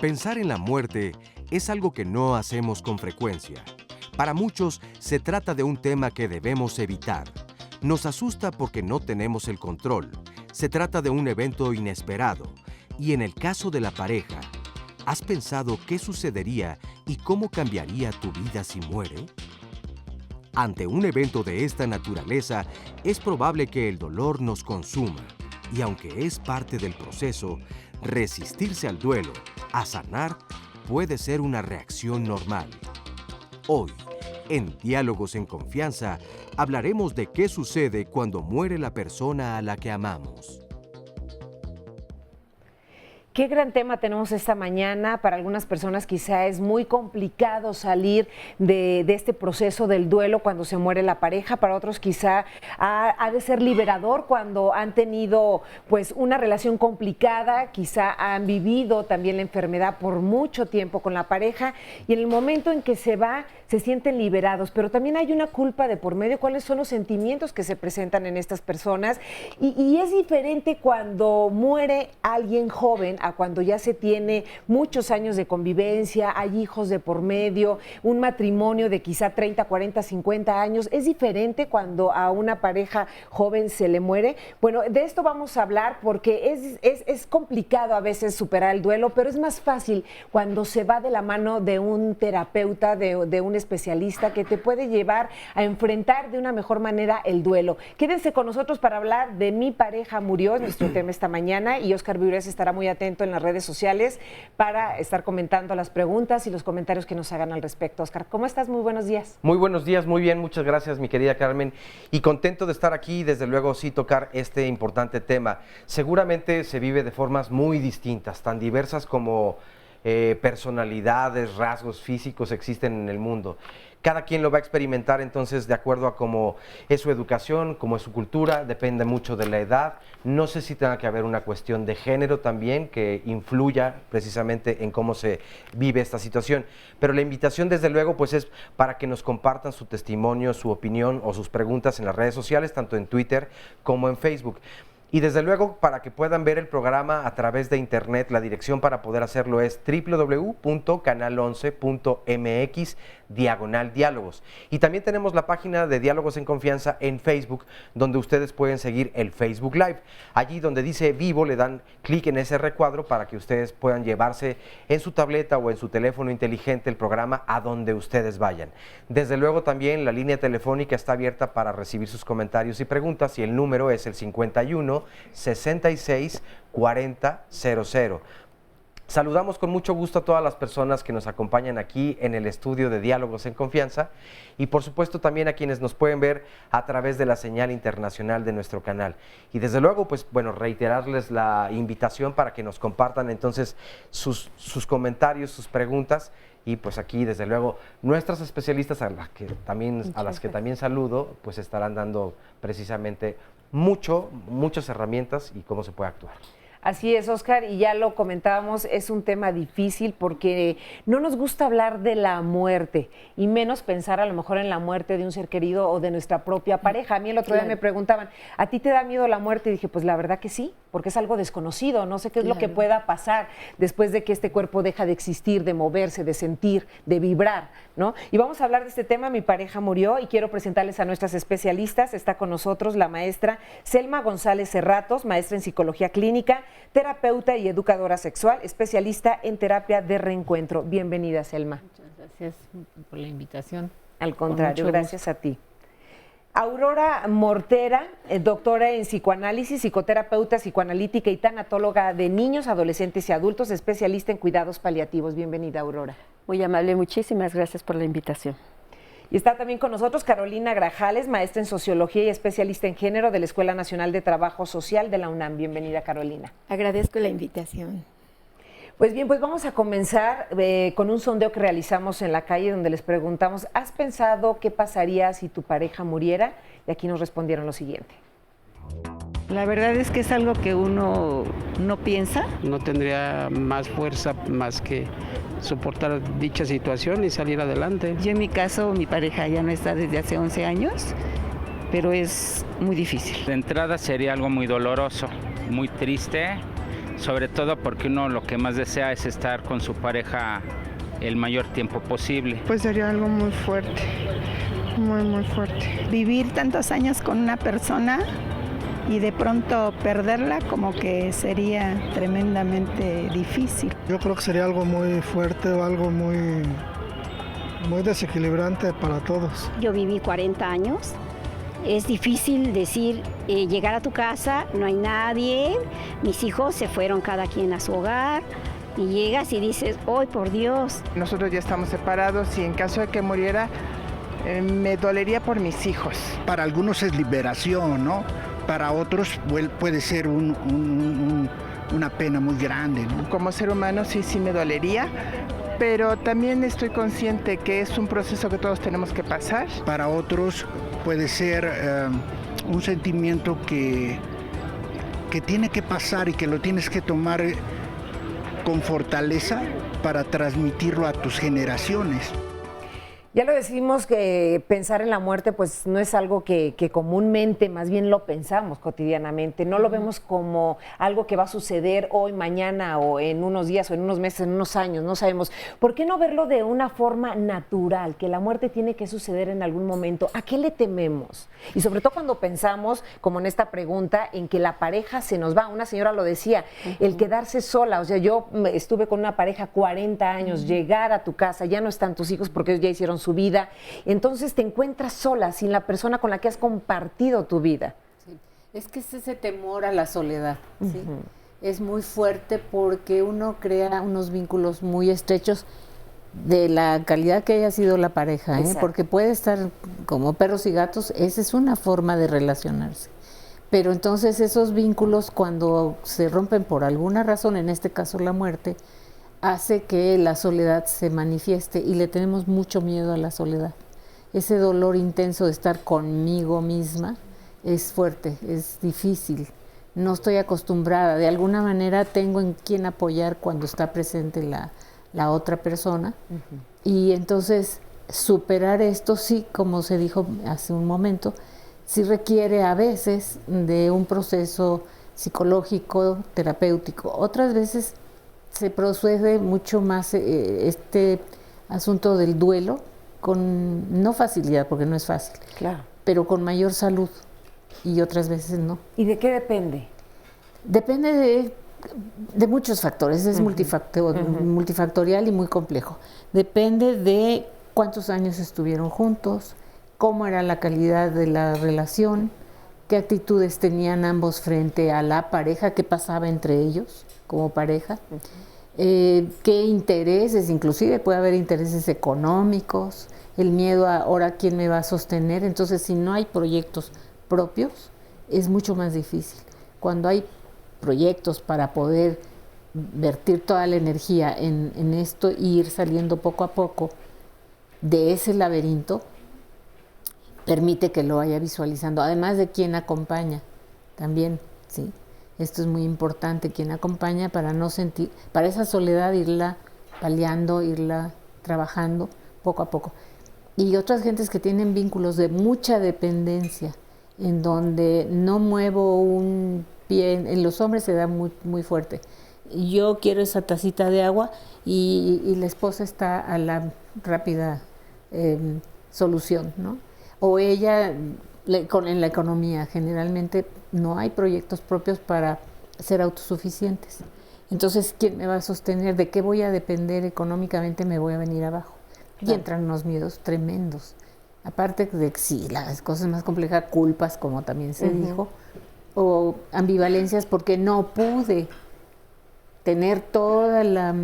Pensar en la muerte es algo que no hacemos con frecuencia. Para muchos, se trata de un tema que debemos evitar. Nos asusta porque no tenemos el control. Se trata de un evento inesperado. Y en el caso de la pareja, ¿has pensado qué sucedería y cómo cambiaría tu vida si muere? Ante un evento de esta naturaleza, es probable que el dolor nos consuma. Y aunque es parte del proceso, resistirse al duelo, a sanar, puede ser una reacción normal. Hoy, en Diálogos en Confianza, hablaremos de qué sucede cuando muere la persona a la que amamos. Qué gran tema tenemos esta mañana. Para algunas personas quizá es muy complicado salir de este proceso del duelo cuando se muere la pareja. Para otros quizá ha de ser liberador cuando han tenido pues una relación complicada, quizá han vivido también la enfermedad por mucho tiempo con la pareja y en el momento en que se va se sienten liberados, pero también hay una culpa de por medio. ¿Cuáles son los sentimientos que se presentan en estas personas? Y es diferente cuando muere alguien joven a cuando ya se tiene muchos años de convivencia, hay hijos de por medio, un matrimonio de quizá 30, 40, 50 años. ¿Es diferente cuando a una pareja joven se le muere? Bueno, de esto vamos a hablar porque es complicado a veces superar el duelo, pero es más fácil cuando se va de la mano de un terapeuta, de un especialista que te puede llevar a enfrentar de una mejor manera el duelo. Quédense con nosotros para hablar de Mi pareja murió, es nuestro tema esta mañana, y Óscar Viures estará muy atento en las redes sociales para estar comentando las preguntas y los comentarios que nos hagan al respecto. Óscar, ¿cómo estás? Muy buenos días. Muy buenos días, muy bien, muchas gracias, mi querida Carmen, y contento de estar aquí y desde luego sí tocar este importante tema. Seguramente se vive de formas muy distintas, tan diversas como personalidades, rasgos físicos existen en el mundo. Cada quien lo va a experimentar entonces de acuerdo a cómo es su educación, cómo es su cultura, depende mucho de la edad. No sé si tenga que haber una cuestión de género también que influya precisamente en cómo se vive esta situación. Pero la invitación desde luego pues es para que nos compartan su testimonio, su opinión o sus preguntas en las redes sociales, tanto en Twitter como en Facebook. Y desde luego, para que puedan ver el programa a través de internet, la dirección para poder hacerlo es www.canal11.mx/diálogos. Y también tenemos la página de Diálogos en Confianza en Facebook, donde ustedes pueden seguir el Facebook Live. Allí donde dice vivo, le dan clic en ese recuadro para que ustedes puedan llevarse en su tableta o en su teléfono inteligente el programa a donde ustedes vayan. Desde luego también la línea telefónica está abierta para recibir sus comentarios y preguntas y el número es el 51 66 40 00. Saludamos con mucho gusto a todas las personas que nos acompañan aquí en el estudio de Diálogos en Confianza y por supuesto también a quienes nos pueden ver a través de la señal internacional de nuestro canal. Y desde luego, pues bueno, reiterarles la invitación para que nos compartan entonces sus comentarios, sus preguntas. Y pues aquí, desde luego, nuestras especialistas, a las que también saludo, pues estarán dando precisamente muchas herramientas y cómo se puede actuar. Así es, Óscar, y ya lo comentábamos, es un tema difícil porque no nos gusta hablar de la muerte y menos pensar a lo mejor en la muerte de un ser querido o de nuestra propia pareja. A mí el otro día me preguntaban, ¿a ti te da miedo la muerte? Y dije, pues la verdad que sí, porque es algo desconocido, no sé qué es lo que pueda pasar después de que este cuerpo deja de existir, de moverse, de sentir, de vibrar, ¿no? Y vamos a hablar de este tema, Mi pareja murió, y quiero presentarles a nuestras especialistas. Está con nosotros la maestra Selma González Cerratos, maestra en psicología clínica, terapeuta y educadora sexual, especialista en terapia de reencuentro. Bienvenida, Selma. Muchas gracias por la invitación. Al contrario, gracias a ti. Aurora Mortera, doctora en psicoanálisis, psicoterapeuta psicoanalítica y tanatóloga de niños, adolescentes y adultos, especialista en cuidados paliativos. Bienvenida, Aurora. Muy amable, muchísimas gracias por la invitación. Y está también con nosotros Carolina Grajales, maestra en sociología y especialista en género de la Escuela Nacional de Trabajo Social de la UNAM. Bienvenida, Carolina. Agradezco la invitación. Pues bien, pues vamos a comenzar con un sondeo que realizamos en la calle donde les preguntamos, ¿has pensado qué pasaría si tu pareja muriera? Y aquí nos respondieron lo siguiente. La verdad es que es algo que uno no piensa. No tendría más fuerza más que soportar dicha situación y salir adelante. Yo en mi caso, mi pareja ya no está desde hace 11 años, pero es muy difícil. De entrada sería algo muy doloroso, muy triste, sobre todo porque uno lo que más desea es estar con su pareja el mayor tiempo posible. Pues sería algo muy fuerte, muy fuerte. Vivir tantos años con una persona y de pronto perderla como que sería tremendamente difícil. Yo creo que sería algo muy fuerte o algo muy desequilibrante para todos. Yo viví 40 años. Es difícil decir, llegar a tu casa, no hay nadie, mis hijos se fueron cada quien a su hogar y llegas y dices, ¡ay, por Dios! Nosotros ya estamos separados y en caso de que muriera, me dolería por mis hijos. Para algunos es liberación, ¿no? Para otros puede ser una pena muy grande, ¿no? Como ser humano sí me dolería, pero también estoy consciente que es un proceso que todos tenemos que pasar. Para otros puede ser un sentimiento que tiene que pasar y que lo tienes que tomar con fortaleza para transmitirlo a tus generaciones. Ya lo decimos que pensar en la muerte pues no es algo que comúnmente, más bien lo pensamos cotidianamente, no lo vemos como algo que va a suceder hoy, mañana o en unos días o en unos meses, en unos años, no sabemos. ¿Por qué no verlo de una forma natural, que la muerte tiene que suceder en algún momento? ¿A qué le tememos? Y sobre todo cuando pensamos, como en esta pregunta, en que la pareja se nos va. Una señora lo decía, el quedarse sola, o sea, yo estuve con una pareja 40 años, llegar a tu casa, ya no están tus hijos porque ellos ya hicieron su vida, entonces te encuentras sola, sin la persona con la que has compartido tu vida. Sí. Es que es ese temor a la soledad, ¿sí? Es muy fuerte porque uno crea unos vínculos muy estrechos de la calidad que haya sido la pareja, porque puede estar como perros y gatos, esa es una forma de relacionarse. Pero entonces esos vínculos cuando se rompen por alguna razón, en este caso la muerte, hace que la soledad se manifieste y le tenemos mucho miedo a la soledad. Ese dolor intenso de estar conmigo misma es fuerte, es difícil. No estoy acostumbrada, de alguna manera tengo en quién apoyar cuando está presente la otra persona. Y entonces superar esto sí, como se dijo hace un momento, sí requiere a veces de un proceso psicológico, terapéutico. Otras veces se procede mucho más este asunto del duelo con no facilidad, porque no es fácil, claro, pero con mayor salud, y otras veces no. ¿Y de qué depende? Depende de muchos factores, es multifactorial y muy complejo. Depende de cuántos años estuvieron juntos, cómo era la calidad de la relación, qué actitudes tenían ambos frente a la pareja, qué pasaba entre ellos como pareja, qué intereses, inclusive puede haber intereses económicos, el miedo a ahora quién me va a sostener. Entonces, si no hay proyectos propios, es mucho más difícil. Cuando hay proyectos para poder vertir toda la energía en esto e ir saliendo poco a poco de ese laberinto, permite que lo vaya visualizando, además de quién acompaña también, ¿sí? Esto es muy importante, quien acompaña para no sentir, para esa soledad irla paliando, irla trabajando poco a poco. Y otras gentes que tienen vínculos de mucha dependencia, en donde no muevo un pie, en los hombres se da muy fuerte. Yo quiero esa tacita de agua y la esposa está a la rápida solución, ¿no? O ella en la economía, generalmente no hay proyectos propios para ser autosuficientes. Entonces, ¿quién me va a sostener? ¿De qué voy a depender económicamente? Me voy a venir abajo. Claro. Y entran unos miedos tremendos. Aparte de sí, las cosas más complejas, culpas, como también se dijo, o ambivalencias porque no pude tener toda la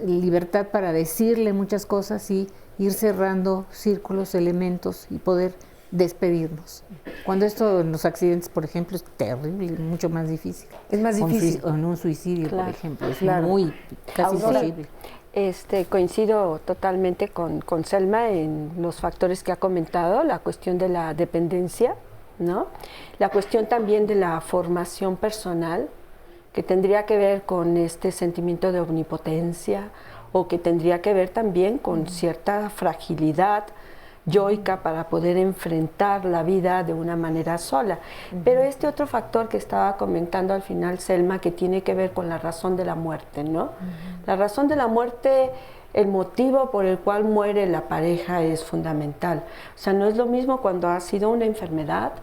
libertad para decirle muchas cosas y ir cerrando círculos, elementos y poder despedirnos. Cuando esto en los accidentes, por ejemplo, es terrible, mucho más difícil. Es más difícil. O en un suicidio, Claro, por ejemplo, es claro. muy casi Ahora, imposible. Coincido totalmente con Selma en los factores que ha comentado, la cuestión de la dependencia, ¿no? La cuestión también de la formación personal, que tendría que ver con este sentimiento de omnipotencia o que tendría que ver también con cierta fragilidad yoica para poder enfrentar la vida de una manera sola. Pero este otro factor que estaba comentando al final Selma, que tiene que ver con la razón de la muerte, ¿no? La razón de la muerte, el motivo por el cual muere la pareja es fundamental. O sea, no es lo mismo cuando ha sido una enfermedad,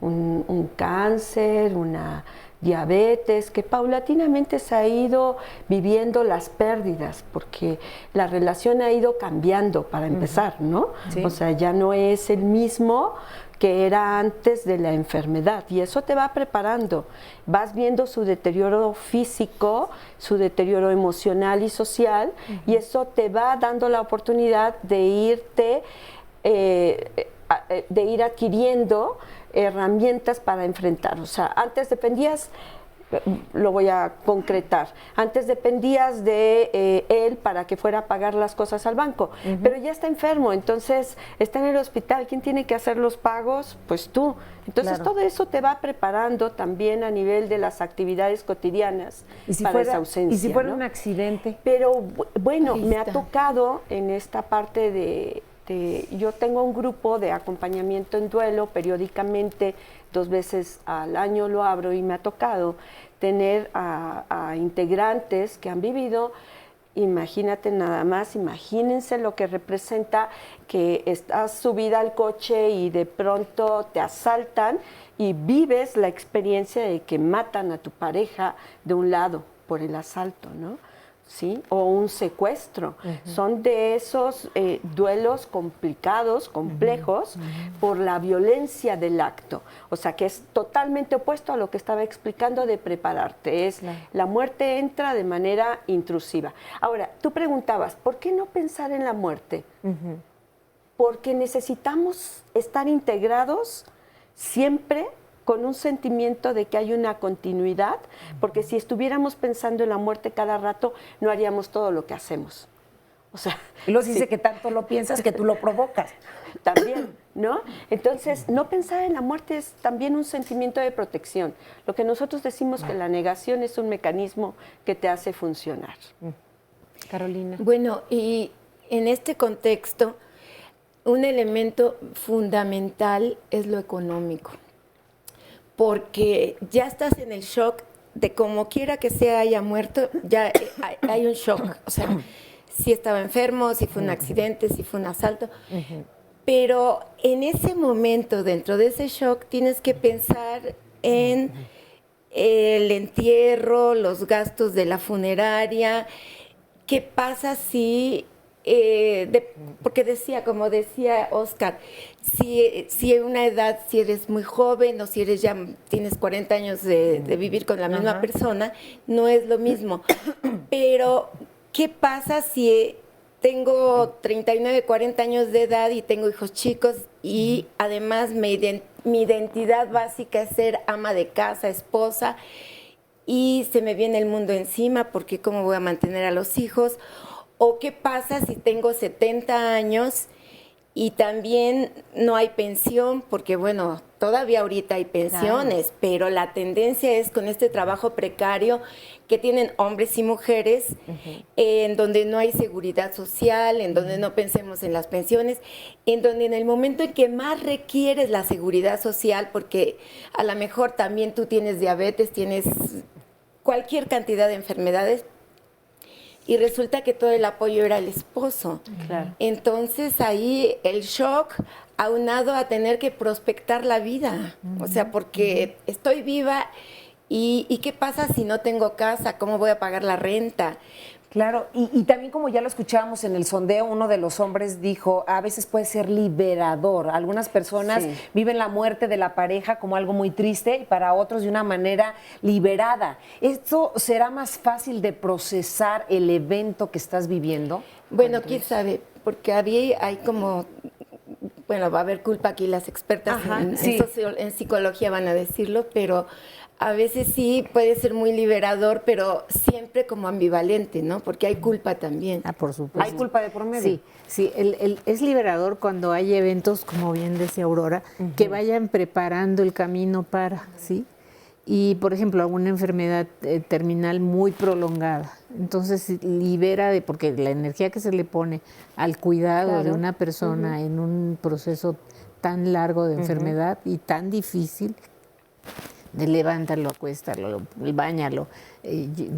un cáncer, una diabetes, que paulatinamente se ha ido viviendo las pérdidas, porque la relación ha ido cambiando para empezar, ¿no? Sí. O sea, ya no es el mismo que era antes de la enfermedad, y eso te va preparando. Vas viendo su deterioro físico, su deterioro emocional y social, y eso te va dando la oportunidad de irte, de ir adquiriendo herramientas para enfrentar. O sea, antes dependías, lo voy a concretar, antes dependías de él para que fuera a pagar las cosas al banco, pero ya está enfermo, entonces está en el hospital, ¿quién tiene que hacer los pagos? Pues tú. Entonces todo eso te va preparando también a nivel de las actividades cotidianas para esa ausencia. ¿Y si fuera ¿no? un accidente? Pero bueno, me ha tocado en esta parte de yo tengo un grupo de acompañamiento en duelo, periódicamente 2 veces al año lo abro, y me ha tocado tener a integrantes que han vivido, imagínate nada más, imagínense lo que representa que estás subida al coche y de pronto te asaltan y vives la experiencia de que matan a tu pareja de un lado por el asalto, ¿no? ¿Sí? O un secuestro. Son de esos duelos complicados, complejos, por la violencia del acto. O sea, que es totalmente opuesto a lo que estaba explicando de prepararte. Es la muerte entra de manera intrusiva. Ahora, tú preguntabas, ¿por qué no pensar en la muerte? Porque necesitamos estar integrados siempre con un sentimiento de que hay una continuidad, porque si estuviéramos pensando en la muerte cada rato, no haríamos todo lo que hacemos. O sea, y luego dice que tanto lo piensas que tú lo provocas. También, ¿no? Entonces, no pensar en la muerte es también un sentimiento de protección. Lo que nosotros decimos que la negación es un mecanismo que te hace funcionar. Carolina. Bueno, y en este contexto, un elemento fundamental es lo económico, porque ya estás en el shock de como quiera que sea haya muerto, ya hay un shock. O sea, si estaba enfermo, si fue un accidente, si fue un asalto. Pero en ese momento, dentro de ese shock, tienes que pensar en el entierro, los gastos de la funeraria. ¿Qué pasa si... porque como decía Oscar, si en una edad, si eres muy joven o si eres ya tienes 40 años de vivir con la misma persona, no es lo mismo. Pero, ¿qué pasa si tengo 39, 40 años de edad y tengo hijos chicos y además mi identidad básica es ser ama de casa, esposa, y se me viene el mundo encima porque cómo voy a mantener a los hijos? ¿O qué pasa si tengo 70 años y también no hay pensión? Porque bueno, todavía ahorita hay pensiones, pero la tendencia es con este trabajo precario que tienen hombres y mujeres, en donde no hay seguridad social, en donde no pensemos en las pensiones, en donde en el momento en que más requieres la seguridad social, porque a lo mejor también tú tienes diabetes, tienes cualquier cantidad de enfermedades, y resulta que todo el apoyo era el esposo. Claro. Entonces ahí el shock aunado a tener que prospectar la vida. O sea, porque estoy viva y ¿qué pasa si no tengo casa? ¿Cómo voy a pagar la renta? Claro, y también como ya lo escuchábamos en el sondeo, uno de los hombres dijo, a veces puede ser liberador. Algunas personas viven la muerte de la pareja como algo muy triste y para otros de una manera liberada. ¿Esto será más fácil de procesar el evento que estás viviendo? Bueno, quién sabe, porque hay como bueno, va a haber culpa aquí, las expertas sí. en psicología van a decirlo, pero a veces sí puede ser muy liberador, pero siempre como ambivalente, ¿no? Porque hay culpa también. Por supuesto. ¿Hay culpa de por medio? Sí, sí, es liberador cuando hay eventos, como bien decía Aurora, que vayan preparando el camino para, ¿sí? Y, por ejemplo, alguna enfermedad terminal muy prolongada. Entonces, libera porque la energía que se le pone al cuidado de una persona en un proceso tan largo de enfermedad y tan difícil, de levántalo, acuéstalo, báñalo,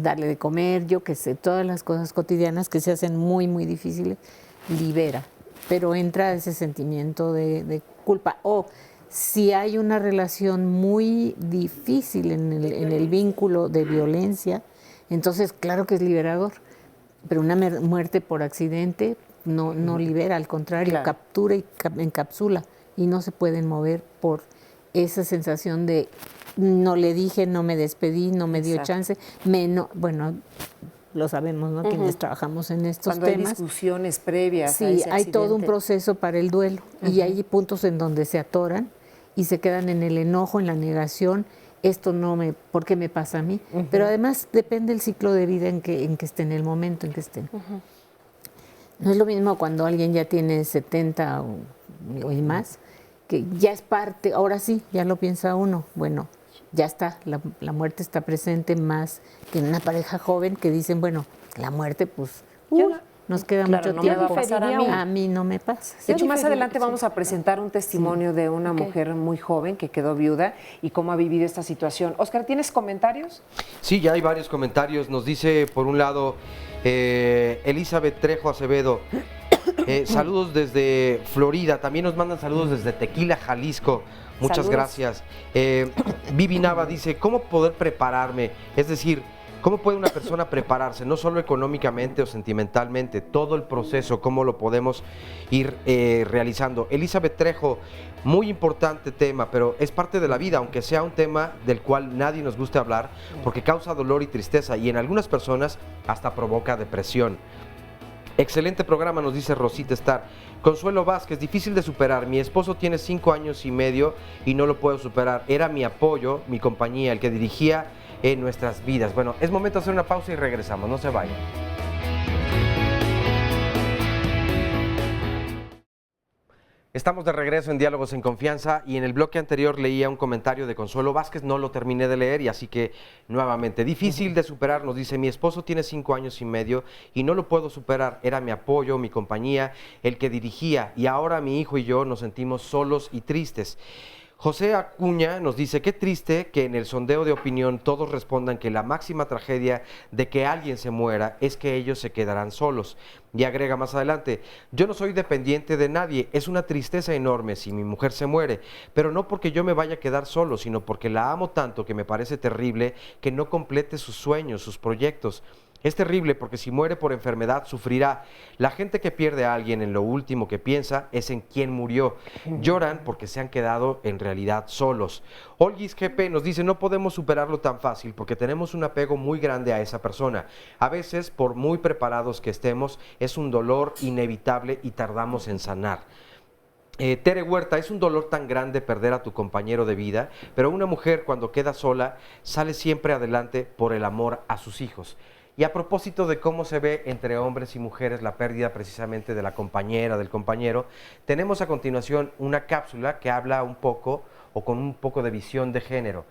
darle de comer, yo qué sé, todas las cosas cotidianas que se hacen muy, muy difíciles, libera. Pero entra ese sentimiento de culpa. O si hay una relación muy difícil en el vínculo de violencia, entonces claro que es liberador. Pero una muerte por accidente no libera, al contrario, captura y encapsula y no se pueden mover por esa sensación de no le dije, no me despedí, no me dio chance, bueno, lo sabemos, ¿no? Quienes trabajamos en estos temas. Cuando hay discusiones previas. Sí, hay todo un proceso para el duelo y hay puntos en donde se atoran y se quedan en el enojo, en la negación. ¿Por qué me pasa a mí? Pero además depende del ciclo de vida en que estén, en el momento en que estén. No es lo mismo cuando alguien ya tiene 70 y más, que ya es parte, ahora sí, ya lo piensa uno, bueno, ya está, la muerte está presente más que en una pareja joven que dicen, bueno, la muerte pues nos queda mucho tiempo. Me va a pasar a mí no me pasa. De hecho, más adelante vamos a presentar un testimonio de una mujer muy joven que quedó viuda y cómo ha vivido esta situación. Oscar, ¿tienes comentarios? Sí, ya hay varios comentarios. Nos dice, por un lado, Elizabeth Trejo Acevedo, saludos desde Florida. También nos mandan saludos desde Tequila, Jalisco. Muchas gracias. Vivi Nava dice, ¿cómo poder prepararme? Es decir, ¿cómo puede una persona prepararse, no solo económicamente o sentimentalmente, todo el proceso, cómo lo podemos ir realizando? Elizabeth Trejo, muy importante tema, pero es parte de la vida, aunque sea un tema del cual nadie nos gusta hablar, porque causa dolor y tristeza y en algunas personas hasta provoca depresión. Excelente programa, nos dice Rosita Star. Consuelo Vázquez, difícil de superar. Mi esposo tiene 5 años y medio y no lo puedo superar. Era mi apoyo, mi compañía, el que dirigía en nuestras vidas. Bueno, es momento de hacer una pausa y regresamos. No se vayan. Estamos de regreso en Diálogos en Confianza y en el bloque anterior leía un comentario de Consuelo Vázquez, no lo terminé de leer y así que nuevamente, difícil de superar, nos dice, mi esposo tiene 5 años y medio y no lo puedo superar, era mi apoyo, mi compañía, el que dirigía y ahora mi hijo y yo nos sentimos solos y tristes. José Acuña nos dice, qué triste que en el sondeo de opinión todos respondan que la máxima tragedia de que alguien se muera es que ellos se quedarán solos. Y agrega más adelante, yo no soy dependiente de nadie, es una tristeza enorme si mi mujer se muere, pero no porque yo me vaya a quedar solo, sino porque la amo tanto que me parece terrible que no complete sus sueños, sus proyectos. Es terrible porque si muere por enfermedad sufrirá. La gente que pierde a alguien en lo último que piensa es en quién murió. Lloran porque se han quedado en realidad solos. Olgis GP nos dice, no podemos superarlo tan fácil porque tenemos un apego muy grande a esa persona. A veces, por muy preparados que estemos, es un dolor inevitable y tardamos en sanar. Tere Huerta, es un dolor tan grande perder a tu compañero de vida, pero una mujer cuando queda sola sale siempre adelante por el amor a sus hijos. Y a propósito de cómo se ve entre hombres y mujeres la pérdida precisamente de la compañera, del compañero, tenemos a continuación una cápsula que habla un poco o con un poco de visión de género.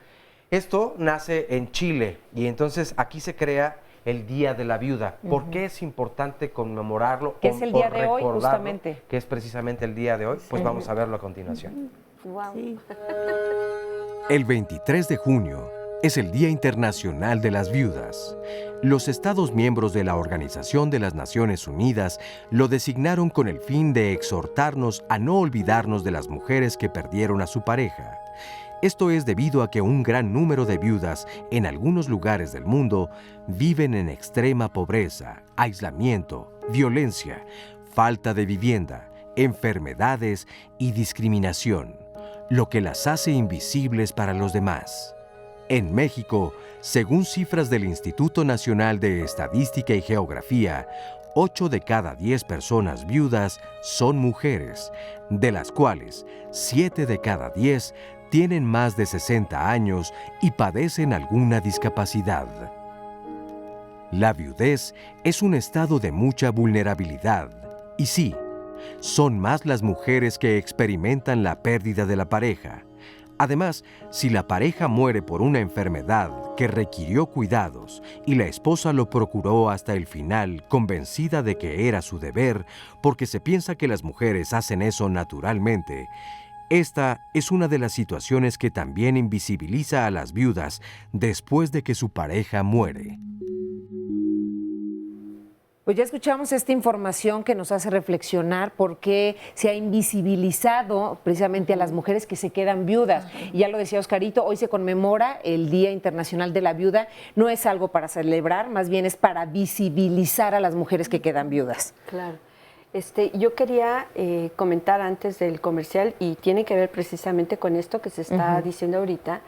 Esto nace en Chile y entonces aquí se crea el Día de la Viuda. ¿Por qué es importante conmemorarlo? ¿Qué es el día de hoy, justamente? Que es precisamente el día de hoy. Pues vamos a verlo a continuación. Wow. El 23 de junio es el Día Internacional de las Viudas. Los Estados miembros de la Organización de las Naciones Unidas lo designaron con el fin de exhortarnos a no olvidarnos de las mujeres que perdieron a su pareja. Esto es debido a que un gran número de viudas en algunos lugares del mundo viven en extrema pobreza, aislamiento, violencia, falta de vivienda, enfermedades y discriminación, lo que las hace invisibles para los demás. En México, según cifras del Instituto Nacional de Estadística y Geografía, 8 de cada 10 personas viudas son mujeres, de las cuales 7 de cada 10 tienen más de 60 años y padecen alguna discapacidad. La viudez es un estado de mucha vulnerabilidad, y sí, son más las mujeres que experimentan la pérdida de la pareja. Además, si la pareja muere por una enfermedad que requirió cuidados y la esposa lo procuró hasta el final, convencida de que era su deber, porque se piensa que las mujeres hacen eso naturalmente, esta es una de las situaciones que también invisibiliza a las viudas después de que su pareja muere. Pues ya escuchamos esta información que nos hace reflexionar por qué se ha invisibilizado precisamente a las mujeres que se quedan viudas. Y ya lo decía Oscarito, hoy se conmemora el Día Internacional de la Viuda. No es algo para celebrar, más bien es para visibilizar a las mujeres que quedan viudas. Claro. Yo quería comentar antes del comercial, y tiene que ver precisamente con esto que se está diciendo ahorita,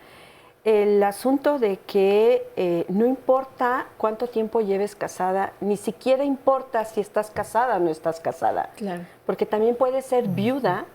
el asunto de que no importa cuánto tiempo lleves casada, ni siquiera importa si estás casada o no estás casada. Claro. Porque también puedes ser viuda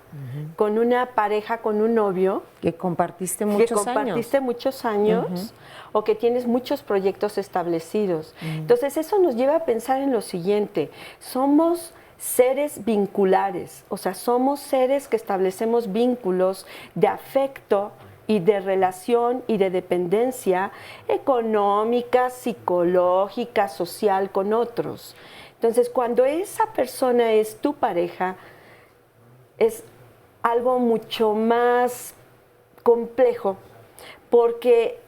con una pareja, con un novio. Que compartiste muchos años. O que tienes muchos proyectos establecidos. Entonces eso nos lleva a pensar en lo siguiente: somos seres vinculares, o sea, somos seres que establecemos vínculos de afecto y de relación y de dependencia económica, psicológica, social con otros. Entonces, cuando esa persona es tu pareja, es algo mucho más complejo, porque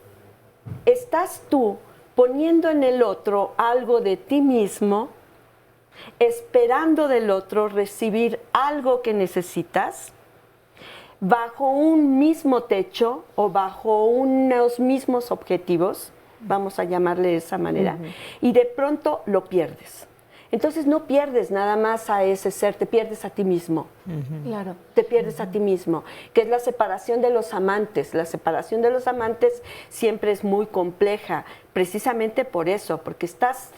estás tú poniendo en el otro algo de ti mismo, esperando del otro recibir algo que necesitas, bajo un mismo techo o bajo unos mismos objetivos, vamos a llamarle de esa manera, y de pronto lo pierdes. Entonces no pierdes nada más a ese ser, te pierdes a ti mismo. Claro. Te pierdes a ti mismo, que es la separación de los amantes. La separación de los amantes siempre es muy compleja, precisamente por eso, porque estás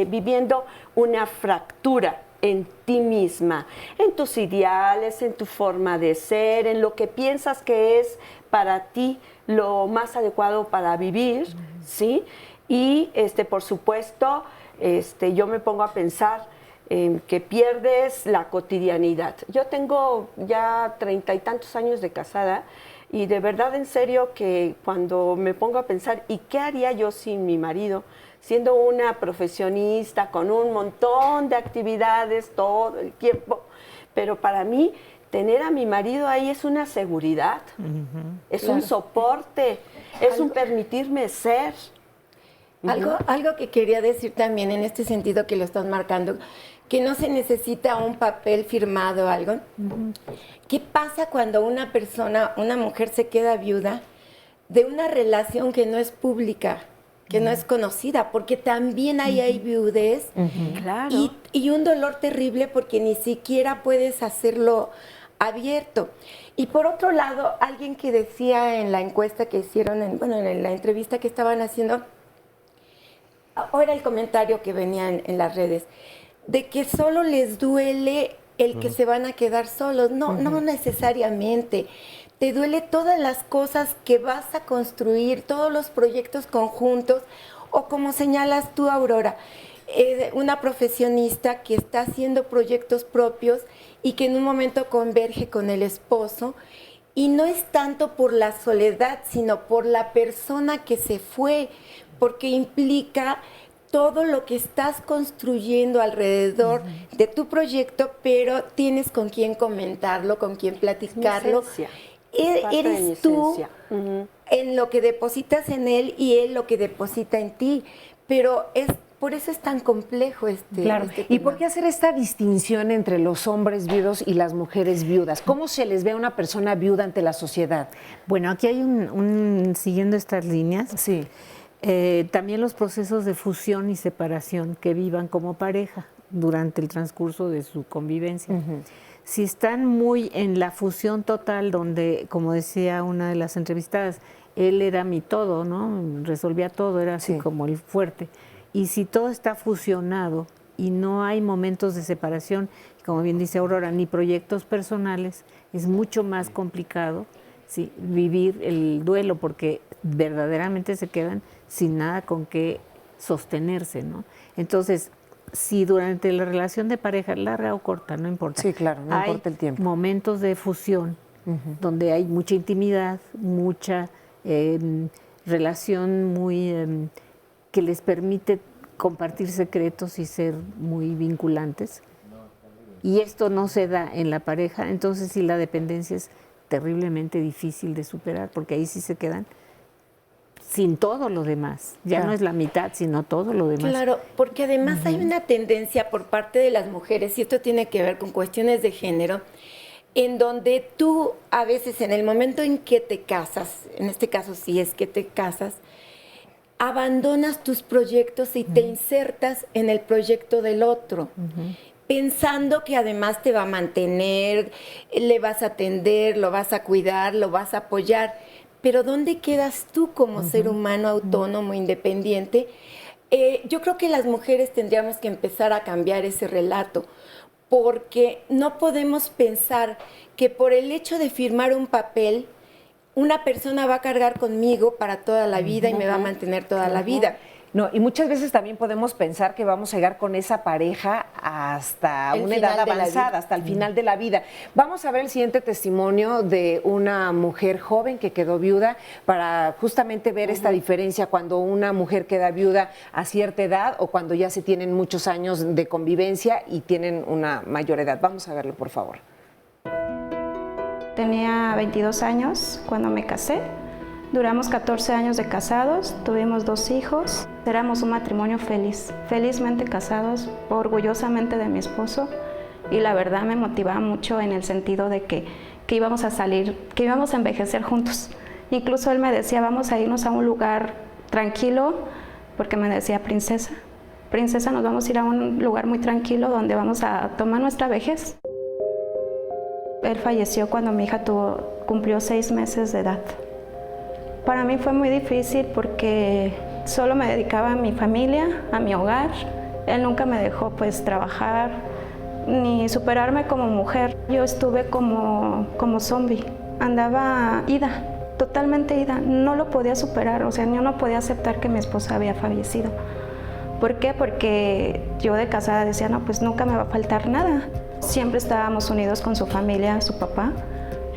viviendo una fractura en ti misma, en tus ideales, en tu forma de ser, en lo que piensas que es para ti lo más adecuado para vivir, ¿sí? Y por supuesto, yo me pongo a pensar que pierdes la cotidianidad. Yo tengo ya 30 y tantos años de casada, y de verdad, en serio, que cuando me pongo a pensar, ¿y qué haría yo sin mi marido? Siendo una profesionista con un montón de actividades todo el tiempo, pero para mí tener a mi marido ahí es una seguridad, es un soporte, es un permitirme ser. Algo que quería decir también en este sentido que lo estás marcando, que no se necesita un papel firmado o algo. ¿Qué pasa cuando una persona, una mujer se queda viuda de una relación que no es pública, que no es conocida? Porque también ahí hay viudez Claro. y un dolor terrible porque ni siquiera puedes hacerlo abierto. Y por otro lado, alguien que decía en la encuesta que hicieron, en la entrevista que estaban haciendo, o era el comentario que venía en las redes, de que solo les duele el que se van a quedar solos. No, no necesariamente. Te duele todas las cosas que vas a construir, todos los proyectos conjuntos, o como señalas tú, Aurora, una profesionista que está haciendo proyectos propios y que en un momento converge con el esposo, y no es tanto por la soledad, sino por la persona que se fue, porque implica todo lo que estás construyendo alrededor de tu proyecto, pero tienes con quién comentarlo, con quién platicarlo. Eres tú en lo que depositas en él y él lo que deposita en ti, pero por eso es tan complejo Claro. este ¿Y tema. por qué hacer esta distinción entre los hombres viudos y las mujeres viudas? ¿Cómo se les ve a una persona viuda ante la sociedad? Bueno, aquí hay siguiendo estas líneas, también los procesos de fusión y separación que vivan como pareja durante el transcurso de su convivencia. Si están muy en la fusión total, donde, como decía una de las entrevistadas, él era mi todo, ¿no? Resolvía todo, era así como el fuerte. Y si todo está fusionado y no hay momentos de separación, como bien dice Aurora, ni proyectos personales, es mucho más complicado, ¿sí?, vivir el duelo, porque verdaderamente se quedan sin nada con qué sostenerse, ¿no? Entonces, si durante la relación de pareja, larga o corta, no importa. Sí, claro, no importa el tiempo. Momentos de fusión, donde hay mucha intimidad, mucha relación muy que les permite compartir secretos y ser muy vinculantes. Y esto no se da en la pareja, entonces sí, la dependencia es terriblemente difícil de superar, porque ahí sí se quedan sin todo lo demás. Ya no es la mitad, sino todo lo demás. Claro, porque además hay una tendencia por parte de las mujeres, y esto tiene que ver con cuestiones de género, en donde tú a veces en el momento en que te casas, en este caso si es que te casas, abandonas tus proyectos y te insertas en el proyecto del otro, pensando que además te va a mantener, le vas a atender, lo vas a cuidar, lo vas a apoyar. Pero ¿dónde quedas tú como ser humano autónomo, independiente? Yo creo que las mujeres tendríamos que empezar a cambiar ese relato, porque no podemos pensar que por el hecho de firmar un papel, una persona va a cargar conmigo para toda la vida y me va a mantener toda la vida. No, y muchas veces también podemos pensar que vamos a llegar con esa pareja hasta una edad avanzada, hasta el final de la vida. Vamos a ver el siguiente testimonio de una mujer joven que quedó viuda, para justamente ver esta diferencia cuando una mujer queda viuda a cierta edad o cuando ya se tienen muchos años de convivencia y tienen una mayor edad. Vamos a verlo, por favor. Tenía 22 años cuando me casé. Duramos 14 años de casados, tuvimos 2 hijos, éramos un matrimonio feliz, felizmente casados, orgullosamente de mi esposo, y la verdad me motivaba mucho en el sentido de que íbamos a salir, que íbamos a envejecer juntos. Incluso él me decía, vamos a irnos a un lugar tranquilo, porque me decía, princesa, nos vamos a ir a un lugar muy tranquilo donde vamos a tomar nuestra vejez. Él falleció cuando mi hija cumplió 6 meses de edad. Para mí fue muy difícil porque solo me dedicaba a mi familia, a mi hogar. Él nunca me dejó pues trabajar ni superarme como mujer. Yo estuve como zombie, andaba ida, totalmente ida. No lo podía superar, o sea, yo no podía aceptar que mi esposa había fallecido. ¿Por qué? Porque yo de casada decía, no, pues nunca me va a faltar nada. Siempre estábamos unidos con su familia, su papá.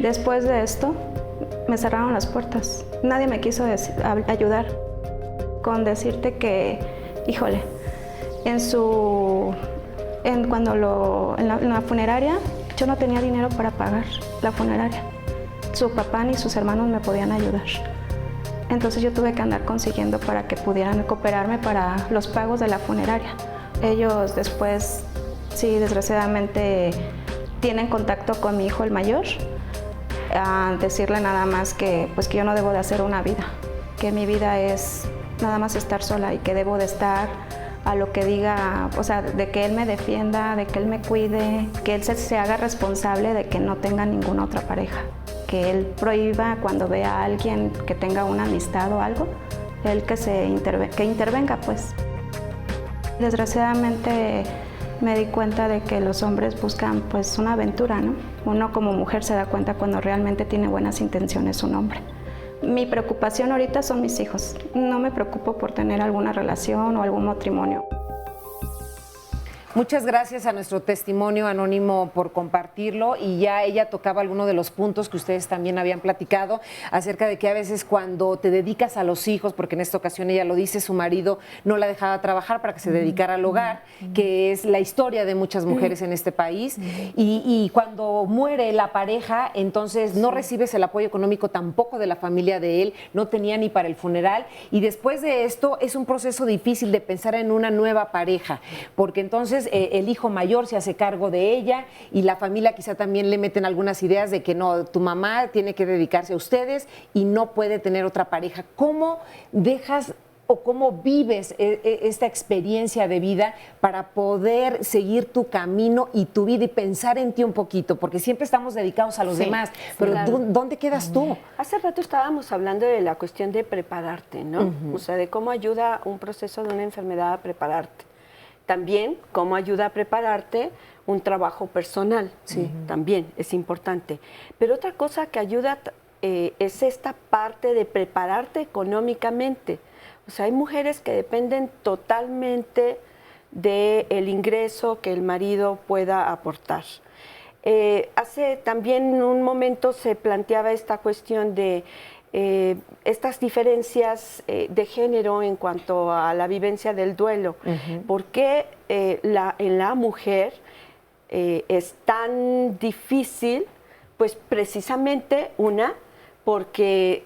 Después de esto, me cerraron las puertas. Nadie me quiso ayudar. Con decirte que, híjole, en la funeraria, yo no tenía dinero para pagar la funeraria. Su papá ni sus hermanos me podían ayudar. Entonces yo tuve que andar consiguiendo para que pudieran cooperarme para los pagos de la funeraria. Ellos después, sí, desgraciadamente, tienen contacto con mi hijo el mayor, a decirle nada más que yo no debo de hacer una vida, que mi vida es nada más estar sola y que debo de estar a lo que diga, o sea, de que él me defienda, de que él me cuide, que él se haga responsable de que no tenga ninguna otra pareja, que él prohíba cuando vea a alguien que tenga una amistad o algo, él que intervenga, pues. Desgraciadamente me di cuenta de que los hombres buscan pues una aventura, ¿no? Uno como mujer se da cuenta cuando realmente tiene buenas intenciones un hombre. Mi preocupación ahorita son mis hijos. No me preocupo por tener alguna relación o algún matrimonio. Muchas gracias a nuestro testimonio anónimo por compartirlo, y ya ella tocaba algunos de los puntos que ustedes también habían platicado acerca de que a veces cuando te dedicas a los hijos, porque en esta ocasión ella lo dice, su marido no la dejaba trabajar para que se dedicara al hogar, que es la historia de muchas mujeres en este país, y cuando muere la pareja, entonces no recibes el apoyo económico tampoco de la familia de él, no tenía ni para el funeral, y después de esto es un proceso difícil de pensar en una nueva pareja, porque entonces el hijo mayor se hace cargo de ella y la familia quizá también le meten algunas ideas de que no, tu mamá tiene que dedicarse a ustedes y no puede tener otra pareja. ¿Cómo dejas o cómo vives esta experiencia de vida para poder seguir tu camino y tu vida y pensar en ti un poquito? Porque siempre estamos dedicados a los demás, pero claro, ¿dónde quedas tú? Hace rato estábamos hablando de la cuestión de prepararte, ¿no? O sea, de cómo ayuda un proceso de una enfermedad a prepararte. También, cómo ayuda a prepararte un trabajo personal, sí, también es importante. Pero otra cosa que ayuda es esta parte de prepararte económicamente. O sea, hay mujeres que dependen totalmente del ingreso que el marido pueda aportar. Hace también un momento se planteaba esta cuestión de estas diferencias de género en cuanto a la vivencia del duelo. ¿Por qué en la mujer es tan difícil? Pues precisamente porque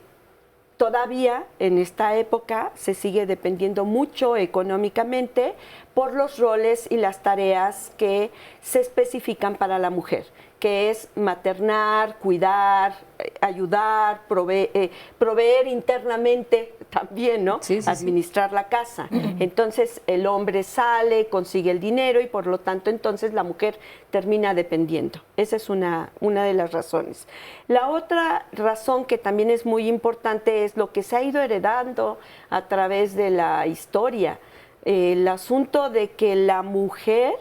todavía en esta época se sigue dependiendo mucho económicamente por los roles y las tareas que se especifican para la mujer, que es maternar, cuidar, ayudar, proveer internamente también, ¿no? Administrar la casa. Entonces el hombre sale, consigue el dinero y por lo tanto entonces la mujer termina dependiendo. Esa es una de las razones. La otra razón que también es muy importante es lo que se ha ido heredando a través de la historia. El asunto de que la mujer,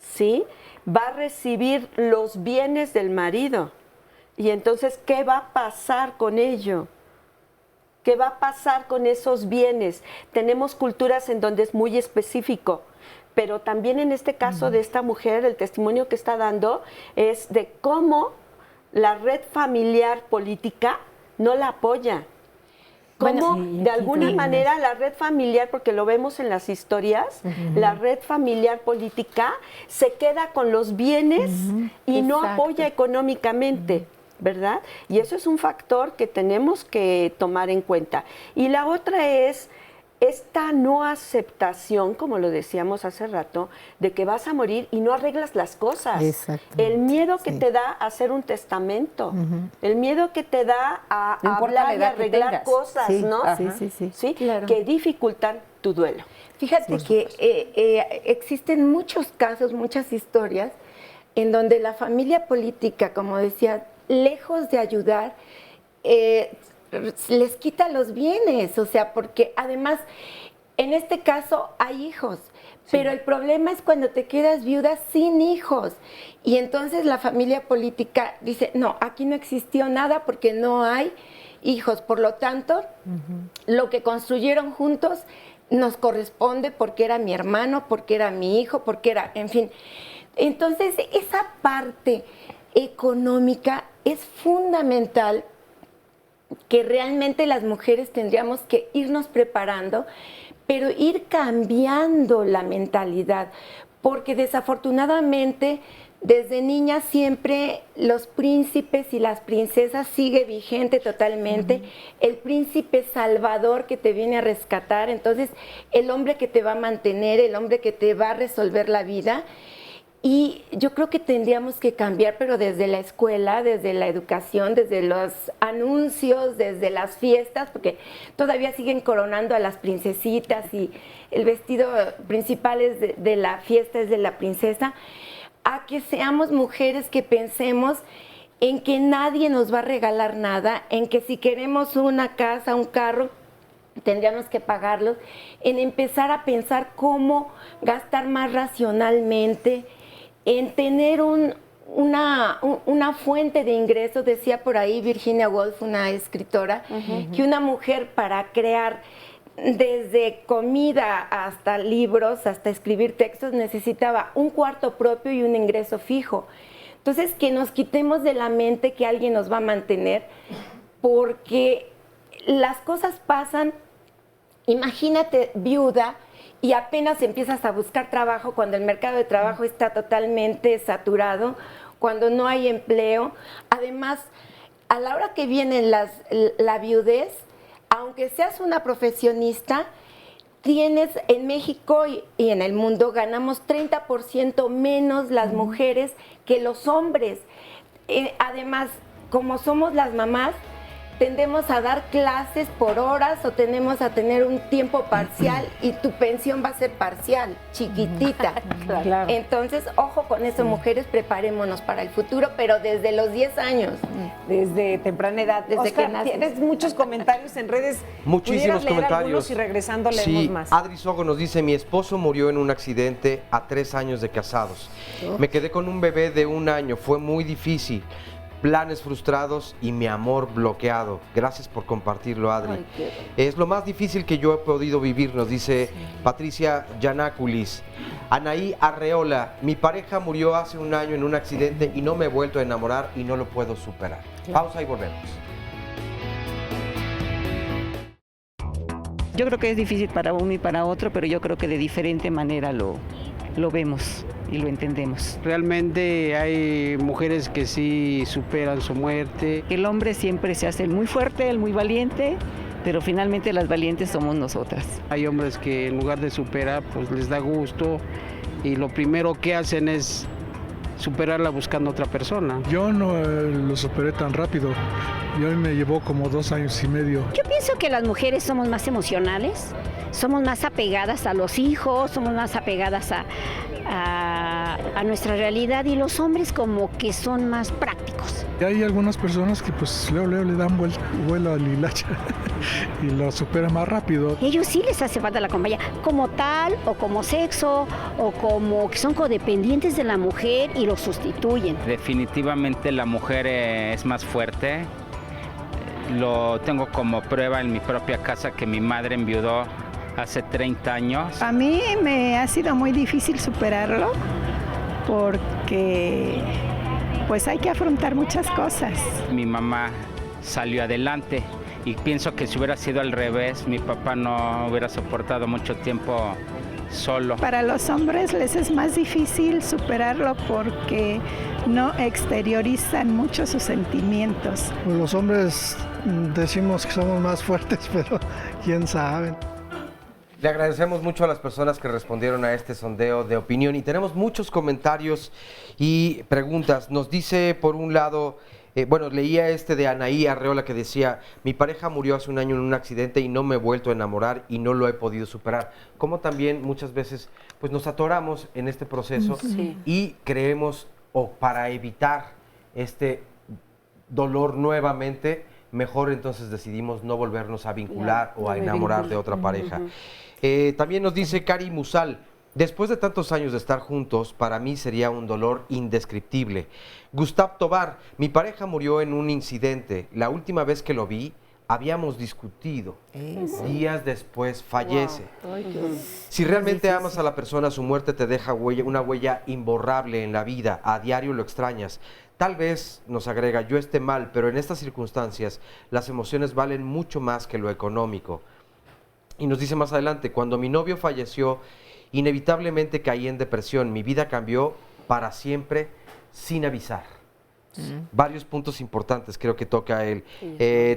¿sí?, va a recibir los bienes del marido. Y entonces, ¿qué va a pasar con ello? ¿Qué va a pasar con esos bienes? Tenemos culturas en donde es muy específico, pero también en este caso de esta mujer, el testimonio que está dando es de cómo la red familiar política no la apoya. Cómo de alguna manera la red familiar, porque lo vemos en las historias, la red familiar política se queda con los bienes y no apoya económicamente, ¿verdad? Y eso es un factor que tenemos que tomar en cuenta. Y la otra es esta no aceptación, como lo decíamos hace rato, de que vas a morir y no arreglas las cosas. El miedo que te da a hacer un testamento, el miedo que te da a hablar y arreglar cosas, ¿no? Sí, claro. Que dificultan tu duelo. Fíjate que existen muchos casos, muchas historias, en donde la familia política, como decía, lejos de ayudar, les quita los bienes, o sea, porque además, en este caso hay hijos, pero el problema es cuando te quedas viuda sin hijos, y entonces la familia política dice, no, aquí no existió nada porque no hay hijos, por lo tanto, lo que construyeron juntos nos corresponde porque era mi hermano, porque era mi hijo, porque era, en fin. Entonces, esa parte económica es fundamental, que realmente las mujeres tendríamos que irnos preparando, pero ir cambiando la mentalidad, porque desafortunadamente desde niña siempre los príncipes y las princesas sigue vigente totalmente, el príncipe salvador que te viene a rescatar, entonces el hombre que te va a mantener, el hombre que te va a resolver la vida. Y yo creo que tendríamos que cambiar, pero desde la escuela, desde la educación, desde los anuncios, desde las fiestas, porque todavía siguen coronando a las princesitas y el vestido principal es de la fiesta es de la princesa, a que seamos mujeres que pensemos en que nadie nos va a regalar nada, en que si queremos una casa, un carro, tendríamos que pagarlos, en empezar a pensar cómo gastar más racionalmente, en tener una fuente de ingresos. Decía por ahí Virginia Woolf, una escritora, que una mujer para crear desde comida hasta libros, hasta escribir textos, necesitaba un cuarto propio y un ingreso fijo. Entonces, que nos quitemos de la mente que alguien nos va a mantener, porque las cosas pasan. Imagínate viuda y apenas empiezas a buscar trabajo cuando el mercado de trabajo está totalmente saturado, cuando no hay empleo. Además, a la hora que viene la viudez, aunque seas una profesionista, tienes en México y en el mundo, ganamos 30% menos las mujeres que los hombres. Además, como somos las mamás, tendemos a dar clases por horas o tendemos a tener un tiempo parcial y tu pensión va a ser parcial, chiquitita. Claro. Entonces, ojo con eso, mujeres, preparémonos para el futuro, pero desde los 10 años. Desde temprana edad. Desde Oscar, que naces. tienes muchos comentarios en redes. Muchísimos ¿Pudieras leer comentarios. algunos y regresando leemos Sí, más? Adri Sogo nos dice, mi esposo murió en un accidente a 3 años de casados. Me quedé con un bebé de 1 año, fue muy difícil. Planes frustrados y mi amor bloqueado. Gracias por compartirlo, Adri. Ay, qué Es lo más difícil que yo he podido vivir, nos dice Patricia Yanáculis. Anaí Arreola, mi pareja murió hace 1 año en un accidente y no me he vuelto a enamorar y no lo puedo superar. Pausa y volvemos. Yo creo que es difícil para uno y para otro, pero yo creo que de diferente manera lo vemos y lo entendemos. Realmente hay mujeres que sí superan su muerte. El hombre siempre se hace el muy fuerte, el muy valiente, pero finalmente las valientes somos nosotras. Hay hombres que en lugar de superar, pues les da gusto y lo primero que hacen es superarla buscando otra persona. Yo no lo superé tan rápido. Y hoy me llevó como 2 años y medio. Yo pienso que las mujeres somos más emocionales, somos más apegadas a los hijos, somos más apegadas a nuestra realidad, y los hombres como que son más prácticos. Y hay algunas personas que pues luego le dan vuelo al hilacha y lo superan más rápido. Ellos sí les hace falta la compañía, como tal, o como sexo, o como que son codependientes de la mujer y lo sustituyen. Definitivamente la mujer es más fuerte. Lo tengo como prueba en mi propia casa, que mi madre enviudó hace 30 años. A mí me ha sido muy difícil superarlo porque pues hay que afrontar muchas cosas. Mi mamá salió adelante y pienso que si hubiera sido al revés, mi papá no hubiera soportado mucho tiempo solo. Para los hombres les es más difícil superarlo porque no exteriorizan mucho sus sentimientos. Los hombres decimos que somos más fuertes, pero quién sabe. Le agradecemos mucho a las personas que respondieron a este sondeo de opinión y tenemos muchos comentarios y preguntas. Nos dice, por un lado, leía de Anaí Arreola que decía, mi pareja murió hace 1 año en un accidente y no me he vuelto a enamorar y no lo he podido superar. Como también muchas veces pues nos atoramos en este proceso y creemos, o para evitar este dolor nuevamente, mejor entonces decidimos no volvernos a vincular o a enamorar de otra pareja. También nos dice Cari Musal, después de tantos años de estar juntos, para mí sería un dolor indescriptible. Gustav Tobar, mi pareja murió en un incidente. La última vez que lo vi, habíamos discutido. Días después fallece. Si realmente amas a la persona, su muerte te deja una huella imborrable en la vida. A diario lo extrañas. Tal vez, nos agrega, yo esté mal, pero en estas circunstancias las emociones valen mucho más que lo económico. Y nos dice más adelante, cuando mi novio falleció, inevitablemente caí en depresión. Mi vida cambió para siempre sin avisar. Varios puntos importantes creo que toca él.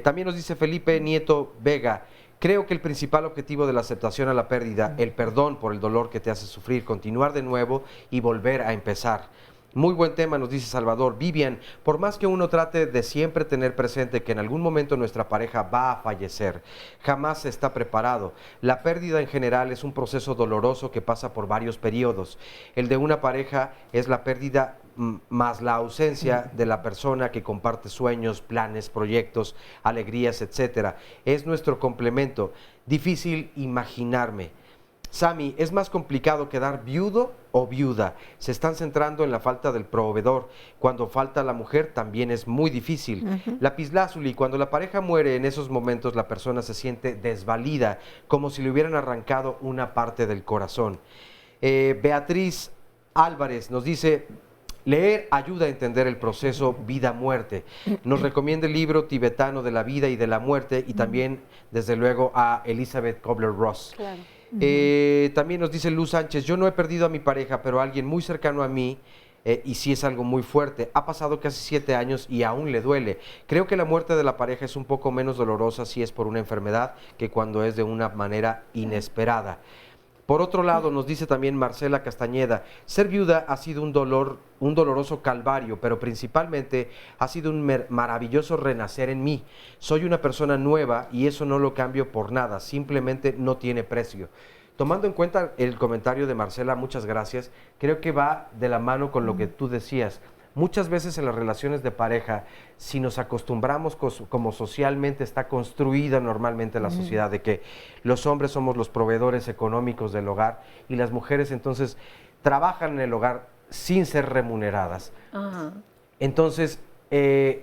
También nos dice Felipe Nieto Vega, creo que el principal objetivo de la aceptación a la pérdida, el perdón por el dolor que te hace sufrir, continuar de nuevo y volver a empezar. Muy buen tema, nos dice Salvador. Vivian, por más que uno trate de siempre tener presente que en algún momento nuestra pareja va a fallecer, jamás se está preparado. La pérdida en general es un proceso doloroso que pasa por varios periodos. El de una pareja es la pérdida más la ausencia de la persona que comparte sueños, planes, proyectos, alegrías, etcétera. Es nuestro complemento. Difícil imaginarme. Sami, es más complicado quedar viudo o viuda. Se están centrando en la falta del proveedor. Cuando falta la mujer también es muy difícil. Lapislázuli, cuando la pareja muere, en esos momentos la persona se siente desvalida, como si le hubieran arrancado una parte del corazón. Beatriz Álvarez nos dice, leer ayuda a entender el proceso vida-muerte. Nos recomienda el libro tibetano de la vida y de la muerte y también, desde luego, a Elizabeth Kubler-Ross. Claro. También nos dice Luz Sánchez, yo no he perdido a mi pareja, pero a alguien muy cercano a mí, y sí es algo muy fuerte. Ha pasado casi 7 años y aún le duele. Creo que la muerte de la pareja es un poco menos dolorosa si es por una enfermedad que cuando es de una manera inesperada. Por otro lado, nos dice también Marcela Castañeda, ser viuda ha sido un doloroso calvario, pero principalmente ha sido un maravilloso renacer en mí. Soy una persona nueva y eso no lo cambio por nada, simplemente no tiene precio. Tomando en cuenta el comentario de Marcela, muchas gracias, creo que va de la mano con lo que tú decías. Muchas veces en las relaciones de pareja, si nos acostumbramos como socialmente está construida normalmente la sociedad, de que los hombres somos los proveedores económicos del hogar y las mujeres entonces trabajan en el hogar sin ser remuneradas. Entonces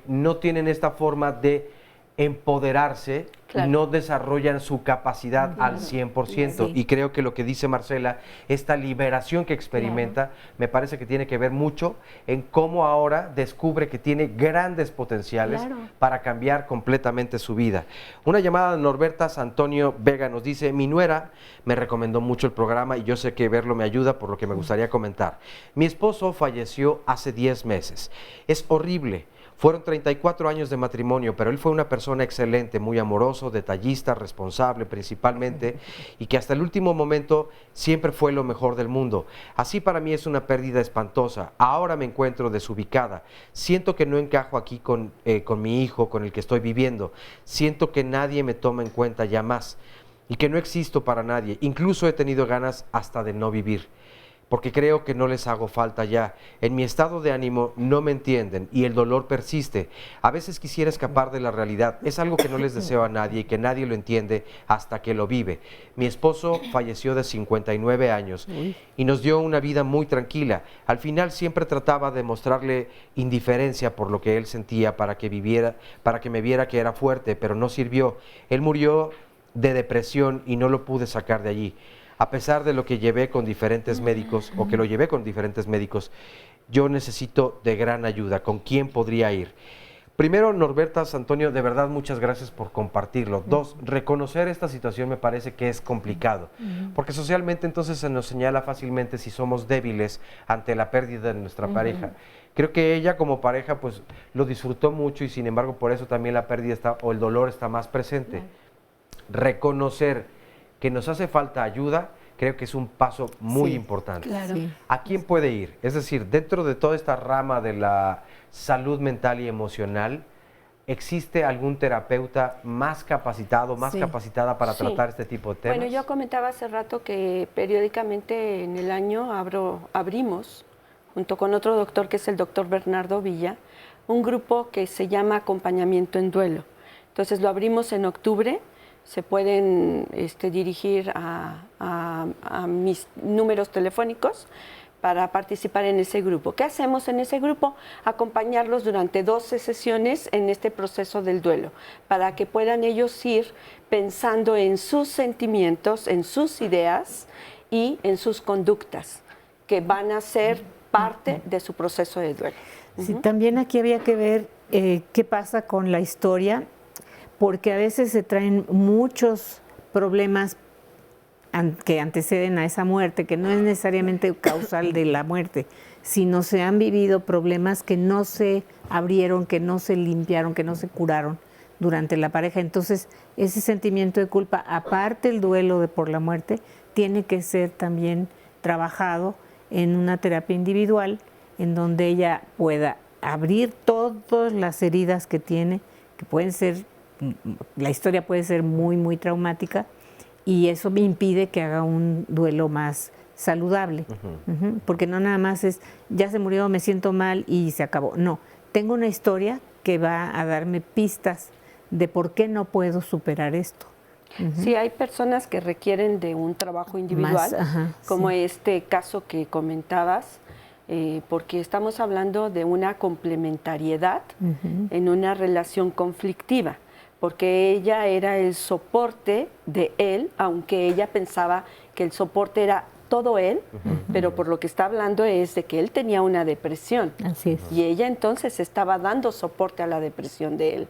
no tienen esta forma de empoderarse, no desarrollan su capacidad al 100%. Y creo que lo que dice Marcela, esta liberación que experimenta, me parece que tiene que ver mucho en cómo ahora descubre que tiene grandes potenciales para cambiar completamente su vida. Una llamada de Norberta Santonio Vega nos dice, mi nuera me recomendó mucho el programa y yo sé que verlo me ayuda, por lo que me gustaría comentar. Mi esposo falleció hace 10 meses. Es horrible. Fueron 34 años de matrimonio, pero él fue una persona excelente, muy amoroso, detallista, responsable principalmente, y que hasta el último momento siempre fue lo mejor del mundo. Así para mí es una pérdida espantosa. Ahora me encuentro desubicada. Siento que no encajo aquí con mi hijo, con el que estoy viviendo. Siento que nadie me toma en cuenta ya más y que no existo para nadie. Incluso he tenido ganas hasta de no vivir, porque creo que no les hago falta ya. En mi estado de ánimo no me entienden y el dolor persiste. A veces quisiera escapar de la realidad. Es algo que no les deseo a nadie y que nadie lo entiende hasta que lo vive. Mi esposo falleció de 59 años y nos dio una vida muy tranquila. Al final siempre trataba de mostrarle indiferencia por lo que él sentía para que me viera que era fuerte, pero no sirvió. Él murió de depresión y no lo pude sacar de allí. A pesar de lo que llevé con diferentes médicos, o que lo llevé con diferentes médicos, yo necesito de gran ayuda. ¿Con quién podría ir? Primero, Norberta Santonio, de verdad muchas gracias por compartirlo. Dos, reconocer esta situación me parece que es complicado, porque socialmente entonces se nos señala fácilmente si somos débiles ante la pérdida de nuestra pareja. Creo que ella como pareja pues lo disfrutó mucho y sin embargo por eso también la pérdida está, o el dolor está más presente. Reconocer que nos hace falta ayuda, creo que es un paso muy importante. ¿A quién puede ir? Es decir, dentro de toda esta rama de la salud mental y emocional, ¿existe algún terapeuta más capacitado, más capacitada para tratar este tipo de temas? Bueno, yo comentaba hace rato que periódicamente en el año abrimos, junto con otro doctor que es el doctor Bernardo Villa, un grupo que se llama Acompañamiento en Duelo. Entonces lo abrimos en octubre. Se pueden dirigir a mis números telefónicos para participar en ese grupo. ¿Qué hacemos en ese grupo? Acompañarlos durante 12 sesiones en este proceso del duelo, para que puedan ellos ir pensando en sus sentimientos, en sus ideas y en sus conductas, que van a ser parte de su proceso de duelo. Sí, también aquí había que ver qué pasa con la historia, porque a veces se traen muchos problemas que anteceden a esa muerte, que no es necesariamente causal de la muerte, sino se han vivido problemas que no se abrieron, que no se limpiaron, que no se curaron durante la pareja. Entonces, ese sentimiento de culpa, aparte el duelo por la muerte, tiene que ser también trabajado en una terapia individual, en donde ella pueda abrir todas las heridas que tiene, que pueden ser, la historia puede ser muy, muy traumática, y eso me impide que haga un duelo más saludable, porque no nada más es, ya se murió, me siento mal y se acabó. No, tengo una historia que va a darme pistas de por qué no puedo superar esto. Sí, hay personas que requieren de un trabajo individual, como este caso que comentabas, porque estamos hablando de una complementariedad en una relación conflictiva, porque ella era el soporte de él, aunque ella pensaba que el soporte era todo él, pero por lo que está hablando es de que él tenía una depresión. Así es. Y ella entonces estaba dando soporte a la depresión de él.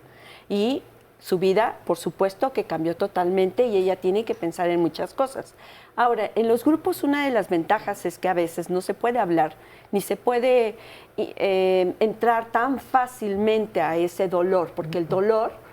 Y su vida, por supuesto, que cambió totalmente y ella tiene que pensar en muchas cosas. Ahora, en los grupos una de las ventajas es que a veces no se puede hablar, ni se puede entrar tan fácilmente a ese dolor, porque el dolor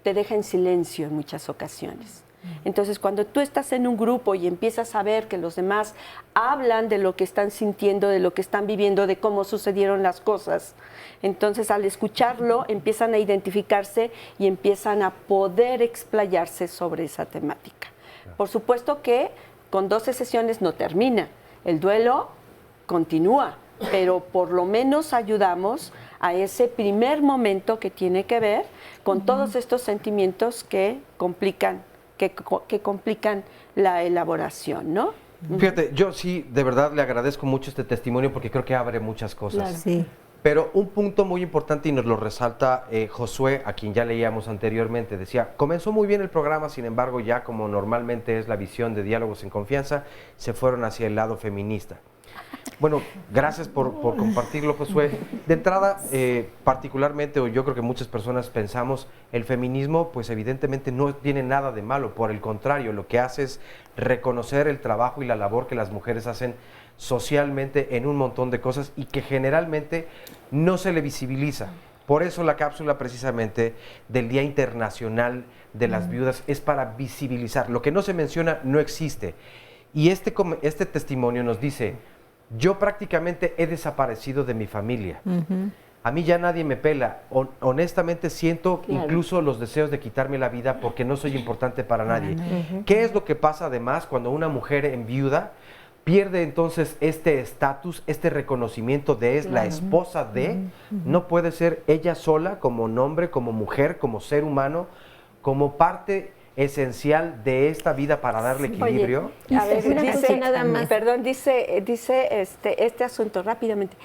te deja en silencio en muchas ocasiones. Entonces, cuando tú estás en un grupo y empiezas a ver que los demás hablan de lo que están sintiendo, de lo que están viviendo, de cómo sucedieron las cosas, entonces al escucharlo empiezan a identificarse y empiezan a poder explayarse sobre esa temática. Por supuesto que con 12 sesiones no termina, el duelo continúa, pero por lo menos ayudamos a ese primer momento que tiene que ver con todos estos sentimientos que complican la elaboración, ¿no? Fíjate, yo sí, de verdad le agradezco mucho este testimonio porque creo que abre muchas cosas. Claro. Sí. Pero un punto muy importante y nos lo resalta Josué, a quien ya leíamos anteriormente, decía, comenzó muy bien el programa, sin embargo ya como normalmente es la visión de Diálogos en Confianza, se fueron hacia el lado feminista. Bueno, gracias por compartirlo, Josué. De entrada, particularmente, o yo creo que muchas personas pensamos, el feminismo, pues evidentemente no tiene nada de malo, por el contrario, lo que hace es reconocer el trabajo y la labor que las mujeres hacen socialmente en un montón de cosas y que generalmente no se le visibiliza. Por eso la cápsula precisamente del Día Internacional de las Viudas es para visibilizar. Lo que no se menciona no existe. Y este testimonio nos dice, yo prácticamente he desaparecido de mi familia. A mí ya nadie me pela. Honestamente siento incluso los deseos de quitarme la vida porque no soy importante para nadie. ¿Qué es lo que pasa además cuando una mujer enviuda pierde entonces este estatus, este reconocimiento de es la esposa de, no puede ser ella sola como nombre, como mujer, como ser humano, como parte esencial de esta vida para darle equilibrio? Oye, a ver, dice nada más. Perdón, dice este asunto rápidamente.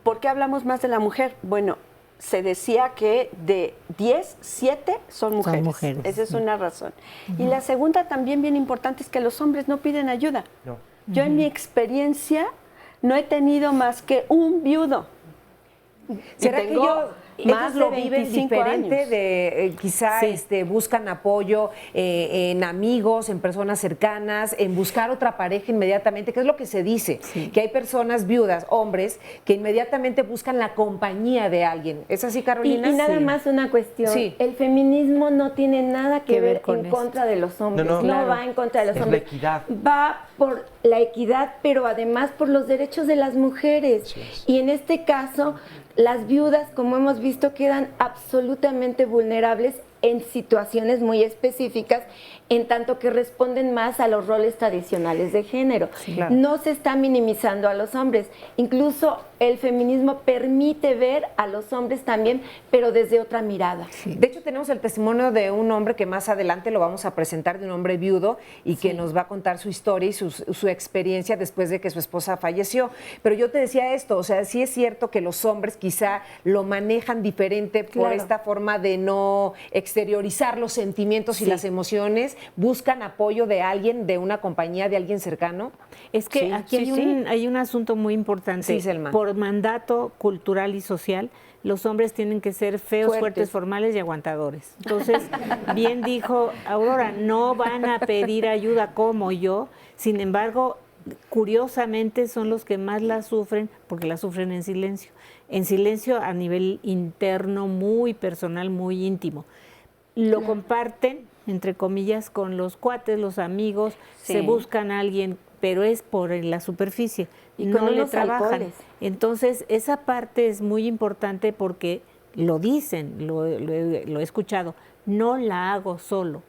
¿Por qué hablamos más de la mujer? Bueno, se decía que de 10, 7 son mujeres. Esa es una razón. Y la segunda también bien importante es que los hombres no piden ayuda. No. Yo en mi experiencia no he tenido más que un viudo. ¿Será que ellos lo viven diferente de quizá buscan apoyo en amigos, en personas cercanas, en buscar otra pareja inmediatamente? ¿Qué es lo que se dice? Que hay personas viudas, hombres, que inmediatamente buscan la compañía de alguien. ¿Es así, Carolina? Y nada más una cuestión. El feminismo no tiene nada que ver en contra de los hombres. No va en contra de los hombres. Es la equidad. Va por la equidad, pero además por los derechos de las mujeres. Y en este caso, las viudas, como hemos visto, quedan absolutamente vulnerables en situaciones muy específicas, en tanto que responden más a los roles tradicionales de género. No se está minimizando a los hombres. Incluso el feminismo permite ver a los hombres también, pero desde otra mirada. De hecho, tenemos el testimonio de un hombre que más adelante lo vamos a presentar, de un hombre viudo, y que nos va a contar su historia y su experiencia después de que su esposa falleció. Pero yo te decía esto, o sea, sí es cierto que los hombres quizá lo manejan diferente por esta forma de no exteriorizar los sentimientos y las emociones, buscan apoyo de alguien, de una compañía, de alguien cercano. Es que aquí hay un asunto muy importante. Por mandato cultural y social, los hombres tienen que ser feos, fuertes, formales y aguantadores. Entonces, bien dijo Aurora, no van a pedir ayuda como yo, sin embargo, curiosamente son los que más la sufren, porque la sufren en silencio a nivel interno, muy personal, muy íntimo. Lo comparten, entre comillas, con los cuates, los amigos, se buscan a alguien, pero es por la superficie, y no le trabajan. Alcoholes. Entonces, esa parte es muy importante porque lo dicen, lo he escuchado, no la hago solo,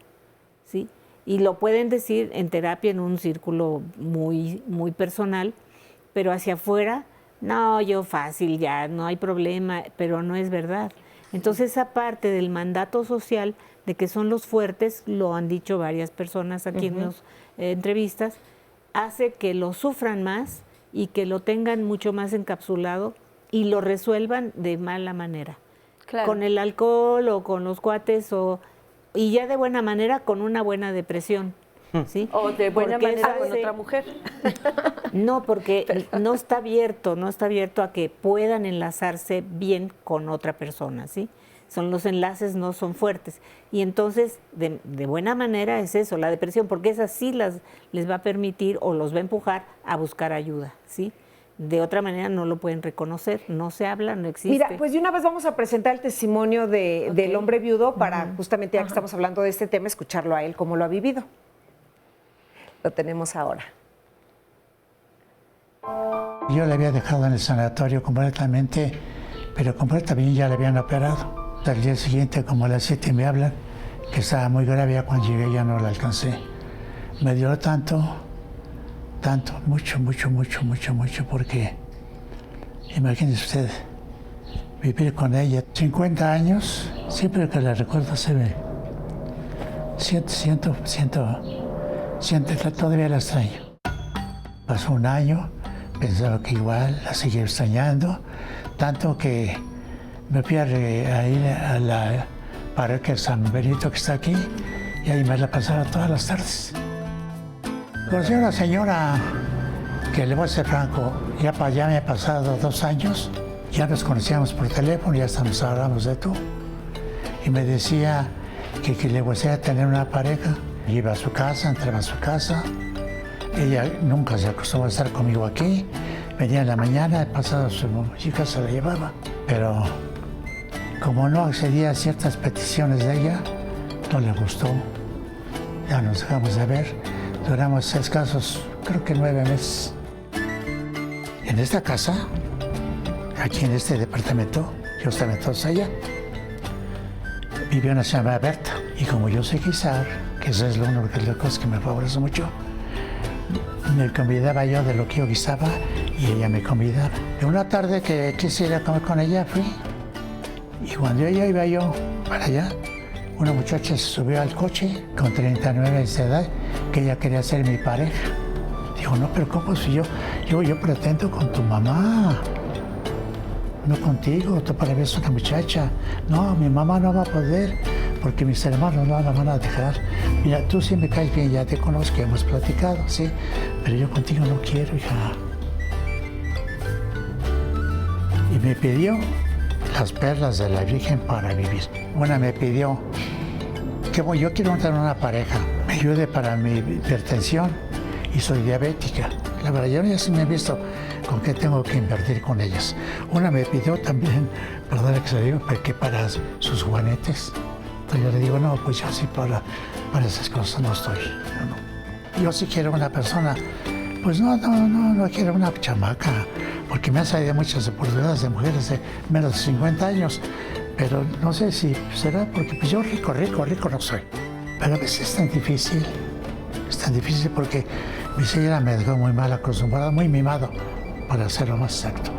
¿sí? Y lo pueden decir en terapia, en un círculo muy, muy personal, pero hacia afuera, no, yo fácil, ya, no hay problema, pero no es verdad. Entonces, esa parte del mandato social, de que son los fuertes, lo han dicho varias personas aquí en las entrevistas, hace que lo sufran más y que lo tengan mucho más encapsulado y lo resuelvan de mala manera. Con el alcohol o con los cuates y ya de buena manera con una buena depresión. ¿Sí? O de buena manera con otra mujer. No, porque no está abierto a que puedan enlazarse bien con otra persona, ¿sí? Los enlaces no son fuertes. Y entonces, de buena manera es eso, la depresión, porque esa sí les va a permitir o los va a empujar a buscar ayuda, ¿sí? De otra manera no lo pueden reconocer, no se habla, no existe. Mira, pues de una vez vamos a presentar el testimonio del hombre viudo para justamente, ya que estamos hablando de este tema, escucharlo a él, cómo lo ha vivido. Lo tenemos ahora. Yo le había dejado en el sanatorio completamente, pero completamente ya le habían operado. Al día siguiente, como a las 7 me hablan, que estaba muy grave, ya cuando llegué ya no la alcancé. Me dio tanto, mucho, porque imagínese usted, vivir con ella 50 años, siempre que la recuerdo se ve, siento, todavía la extraño. Pasó un año, pensaba que igual la seguía extrañando, tanto que me fui a ir a la parroquia San Benito que está aquí, y ahí me la pasaba todas las tardes. Conocí a una señora que, le voy a ser franco, ya me ha pasado 2 años, ya nos conocíamos por teléfono, ya hasta nos hablamos de tú, y me decía que le gustaría tener una pareja. Iba a su casa, entraba a su casa, ella nunca se acostumbró a estar conmigo aquí, venía en la mañana, pasado su hija se la llevaba, pero como no accedía a ciertas peticiones de ella, no le gustó, ya nos dejamos de ver. Duramos escasos, creo que 9 meses. En esta casa, aquí en este departamento, yo estaba entonces allá, vivía una señora Berta. Y como yo sé guisar, que eso es una de las cosas que me favorece mucho, me convidaba yo de lo que yo guisaba y ella me convidaba. Y una tarde que quise ir a comer con ella, fui. Y cuando iba yo para allá, una muchacha se subió al coche con 39 años de edad, que ella quería ser mi pareja. Digo, no, pero ¿cómo si yo pretendo con tu mamá? No contigo, tú para mí es una muchacha. No, mi mamá no va a poder, porque mis hermanos no la van a dejar. Mira, tú sí me caes bien, ya te conozco, hemos platicado, sí, pero yo contigo no quiero, hija. Y me pidió las perlas de la Virgen para vivir. Una me pidió que yo quiero tener una pareja, me ayude para mi hipertensión y soy diabética. La verdad, yo ya sí me he visto con qué tengo que invertir con ellas. Una me pidió también, perdón que se lo digo, que para sus juanetes. Entonces yo le digo, no, pues yo sí para esas cosas no estoy. No. Yo sí quiero una persona, pues no quiero una chamaca, porque me han salido muchas oportunidades de mujeres de menos de 50 años, pero no sé si será porque pues yo rico no soy. Pero a veces es tan difícil porque mi señora me dejó muy mal acostumbrada, muy mimado, para hacerlo más exacto.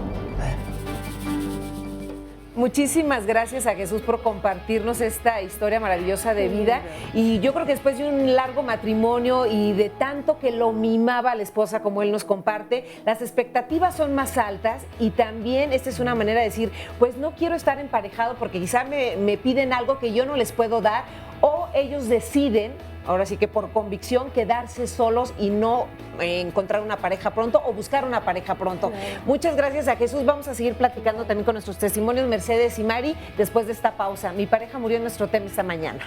Muchísimas gracias a Jesús por compartirnos esta historia maravillosa de vida. Y yo creo que después de un largo matrimonio y de tanto que lo mimaba a la esposa como él nos comparte, las expectativas son más altas y también esta es una manera de decir, pues no quiero estar emparejado porque quizá me piden algo que yo no les puedo dar, o ellos deciden, ahora sí que por convicción, quedarse solos y no encontrar una pareja pronto o buscar una pareja pronto. Muchas gracias a Jesús. Vamos a seguir platicando también con nuestros testimonios, Mercedes y Mari, después de esta pausa. Mi pareja murió en nuestro tema esta mañana.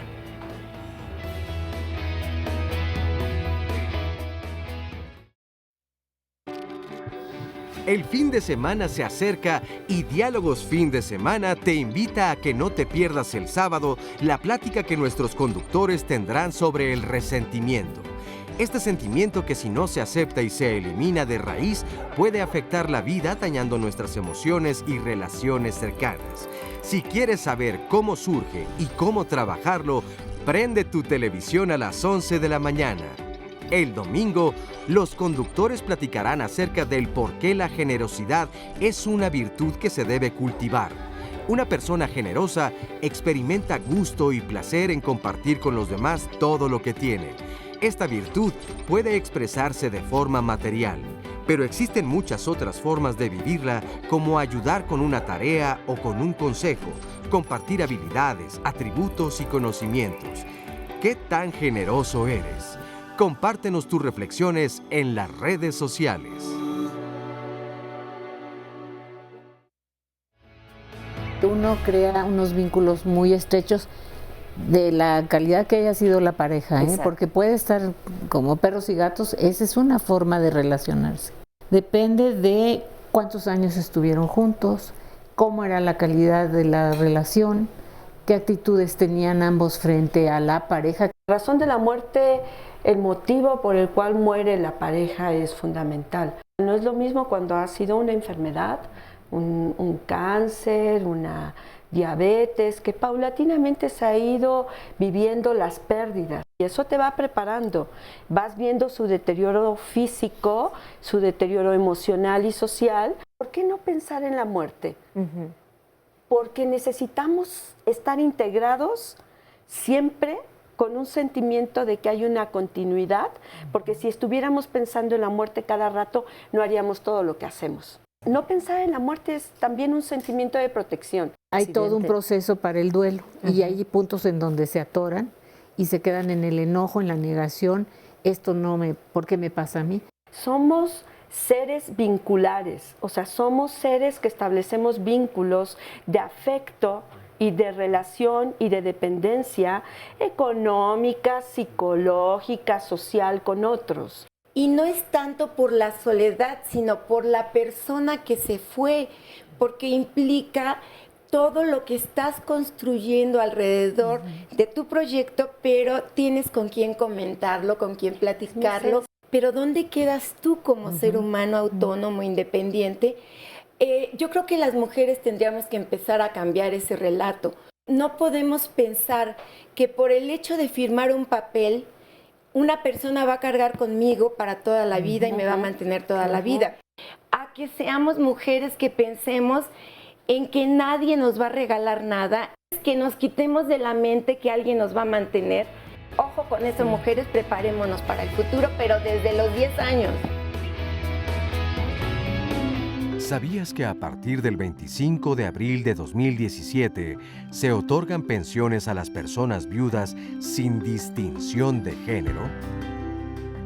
El fin de semana se acerca y Diálogos Fin de Semana te invita a que no te pierdas el sábado la plática que nuestros conductores tendrán sobre el resentimiento. Este sentimiento que si no se acepta y se elimina de raíz puede afectar la vida dañando nuestras emociones y relaciones cercanas. Si quieres saber cómo surge y cómo trabajarlo, prende tu televisión a las 11 de la mañana. El domingo, los conductores platicarán acerca del por qué la generosidad es una virtud que se debe cultivar. Una persona generosa experimenta gusto y placer en compartir con los demás todo lo que tiene. Esta virtud puede expresarse de forma material, pero existen muchas otras formas de vivirla, como ayudar con una tarea o con un consejo, compartir habilidades, atributos y conocimientos. ¿Qué tan generoso eres? Compártenos tus reflexiones en las redes sociales. Uno crea unos vínculos muy estrechos de la calidad que haya sido la pareja, porque puede estar como perros y gatos. Esa es una forma de relacionarse. Depende de cuántos años estuvieron juntos, cómo era la calidad de la relación, qué actitudes tenían ambos frente a la pareja. La razón de la muerte, el motivo por el cual muere la pareja es fundamental. No es lo mismo cuando ha sido una enfermedad, un cáncer, una diabetes, que paulatinamente se ha ido viviendo las pérdidas. Y eso te va preparando. Vas viendo su deterioro físico, su deterioro emocional y social. ¿Por qué no pensar en la muerte? Porque necesitamos estar integrados siempre con un sentimiento de que hay una continuidad, porque si estuviéramos pensando en la muerte cada rato, no haríamos todo lo que hacemos. No pensar en la muerte es también un sentimiento de protección. Hay todo un proceso para el duelo y hay puntos en donde se atoran y se quedan en el enojo, en la negación. ¿Por qué me pasa a mí? Somos seres vinculares, o sea, somos seres que establecemos vínculos de afecto y de relación y de dependencia económica, psicológica, social con otros. Y no es tanto por la soledad, sino por la persona que se fue, porque implica todo lo que estás construyendo alrededor de tu proyecto, pero tienes con quién comentarlo, con quién platicarlo. Pero ¿dónde quedas tú como ser humano autónomo, independiente? Yo creo que las mujeres tendríamos que empezar a cambiar ese relato. No podemos pensar que por el hecho de firmar un papel, una persona va a cargar conmigo para toda la vida y me va a mantener toda la vida. A que seamos mujeres que pensemos en que nadie nos va a regalar nada, que nos quitemos de la mente que alguien nos va a mantener. Ojo con eso, mujeres, preparémonos para el futuro, pero desde los 10 años. ¿Sabías que a partir del 25 de abril de 2017 se otorgan pensiones a las personas viudas sin distinción de género?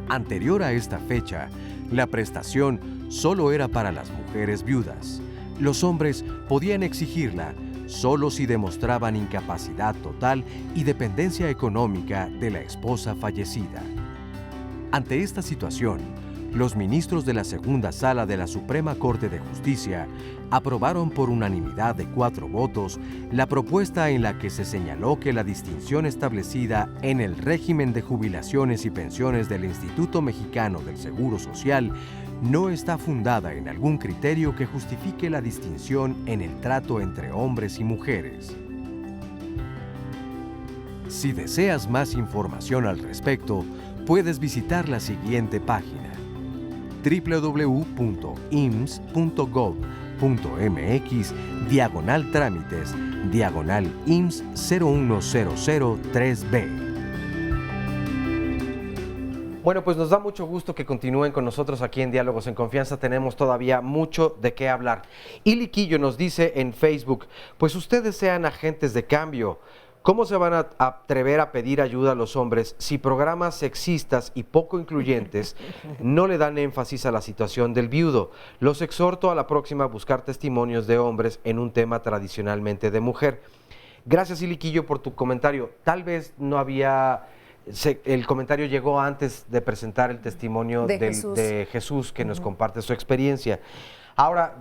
Anterior a esta fecha, la prestación solo era para las mujeres viudas. Los hombres podían exigirla solo si demostraban incapacidad total y dependencia económica de la esposa fallecida. Ante esta situación, los ministros de la Segunda Sala de la Suprema Corte de Justicia aprobaron por unanimidad de 4 votos la propuesta en la que se señaló que la distinción establecida en el régimen de jubilaciones y pensiones del Instituto Mexicano del Seguro Social no está fundada en algún criterio que justifique la distinción en el trato entre hombres y mujeres. Si deseas más información al respecto, puedes visitar la siguiente página: www.ims.gov.mx/trámites/IMSS 01003B. Bueno, pues nos da mucho gusto que continúen con nosotros aquí en Diálogos en Confianza. Tenemos todavía mucho de qué hablar. Y Liquillo nos dice en Facebook, pues ustedes sean agentes de cambio. ¿Cómo se van a atrever a pedir ayuda a los hombres si programas sexistas y poco incluyentes no le dan énfasis a la situación del viudo? Los exhorto a la próxima a buscar testimonios de hombres en un tema tradicionalmente de mujer. Gracias, Iliquillo, por tu comentario. Tal vez no había... el comentario llegó antes de presentar el testimonio de Jesús, que nos comparte su experiencia. Ahora,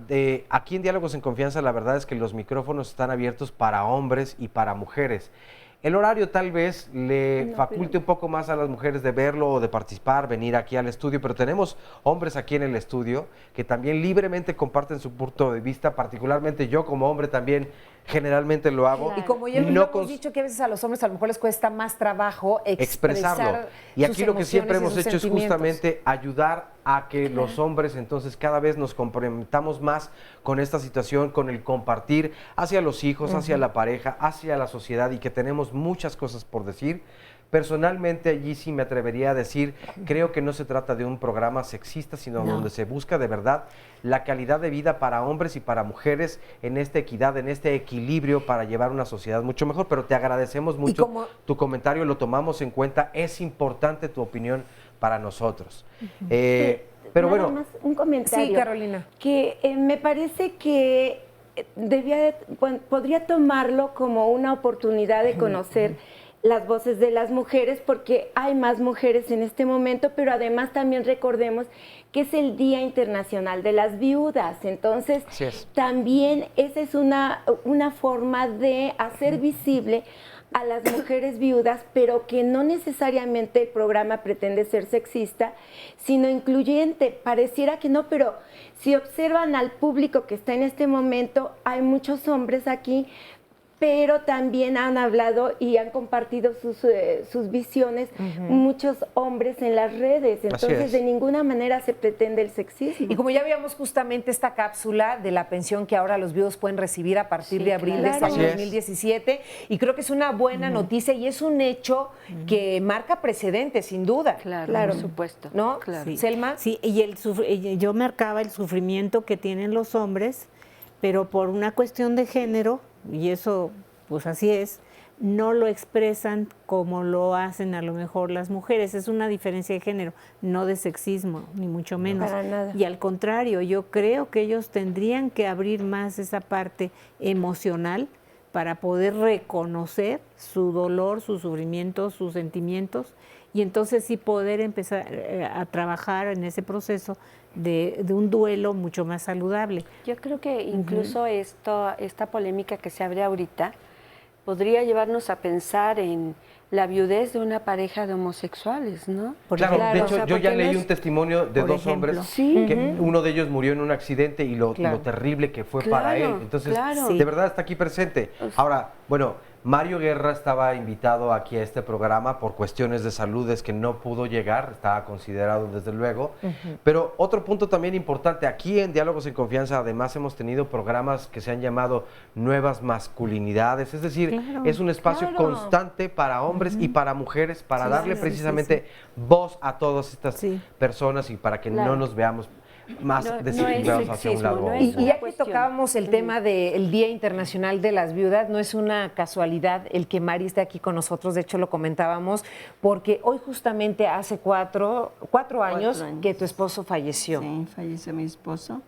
aquí en Diálogos en Confianza, la verdad es que los micrófonos están abiertos para hombres y para mujeres. El horario tal vez le faculte un poco más a las mujeres de verlo o de participar, venir aquí al estudio, pero tenemos hombres aquí en el estudio que también libremente comparten su punto de vista, particularmente yo como hombre también generalmente lo hago. Y como ya hemos dicho que a veces a los hombres a lo mejor les cuesta más trabajo expresarlo. Y aquí lo que siempre hemos hecho es justamente ayudar a que los hombres entonces cada vez nos comprometamos más con esta situación, con el compartir hacia los hijos, hacia la pareja, hacia la sociedad, y que tenemos muchas cosas por decir. Personalmente allí sí me atrevería a decir, creo que no se trata de un programa sexista, sino donde se busca de verdad la calidad de vida para hombres y para mujeres en esta equidad, en este equilibrio para llevar una sociedad mucho mejor. Pero te agradecemos mucho tu comentario, lo tomamos en cuenta, es importante tu opinión para nosotros. Pero bueno, más un comentario. Sí, Carolina. Que me parece que podría tomarlo como una oportunidad de conocer las voces de las mujeres, porque hay más mujeres en este momento, pero además también recordemos que es el Día Internacional de las Viudas. Entonces, también esa es una forma de hacer visible a las mujeres viudas, pero que no necesariamente el programa pretende ser sexista, sino incluyente. Pareciera que no, pero si observan al público que está en este momento, hay muchos hombres aquí, pero también han hablado y han compartido sus visiones muchos hombres en las redes. Entonces, de ninguna manera se pretende el sexismo. Y como ya veíamos justamente esta cápsula de la pensión que ahora los viudos pueden recibir a partir de abril de este año 2017, y creo que es una buena noticia y es un hecho que marca precedentes, sin duda. Claro, por supuesto. ¿No? Sí. Selma. Sí, y yo marcaba el sufrimiento que tienen los hombres, pero por una cuestión de género, y eso pues así es, no lo expresan como lo hacen a lo mejor las mujeres. Es una diferencia de género, no de sexismo, ni mucho menos. Para nada. Y al contrario, yo creo que ellos tendrían que abrir más esa parte emocional para poder reconocer su dolor, su sufrimiento, sus sentimientos, y entonces sí poder empezar a trabajar en ese proceso de un duelo mucho más saludable. Yo creo que incluso esta polémica que se abre ahorita podría llevarnos a pensar en la viudez de una pareja de homosexuales, ¿no? Claro, de hecho, yo ya leí un testimonio de dos hombres, que uno de ellos murió en un accidente y lo terrible que fue para él. Entonces, de verdad está aquí presente. Ahora, bueno, Mario Guerra estaba invitado aquí a este programa por cuestiones de salud, es que no pudo llegar, estaba considerado desde luego. Pero otro punto también importante, aquí en Diálogos en Confianza además hemos tenido programas que se han llamado Nuevas Masculinidades, es decir, es un espacio constante para hombres y para mujeres, para darle precisamente voz a todas estas personas y para que no nos veamos más desequilibrados hacia un lado. Y ya que tocábamos el tema del Día Internacional de las Viudas, no es una casualidad el que Mari esté aquí con nosotros, de hecho lo comentábamos, porque hoy justamente hace cuatro años que tu esposo falleció. Sí, falleció mi esposo.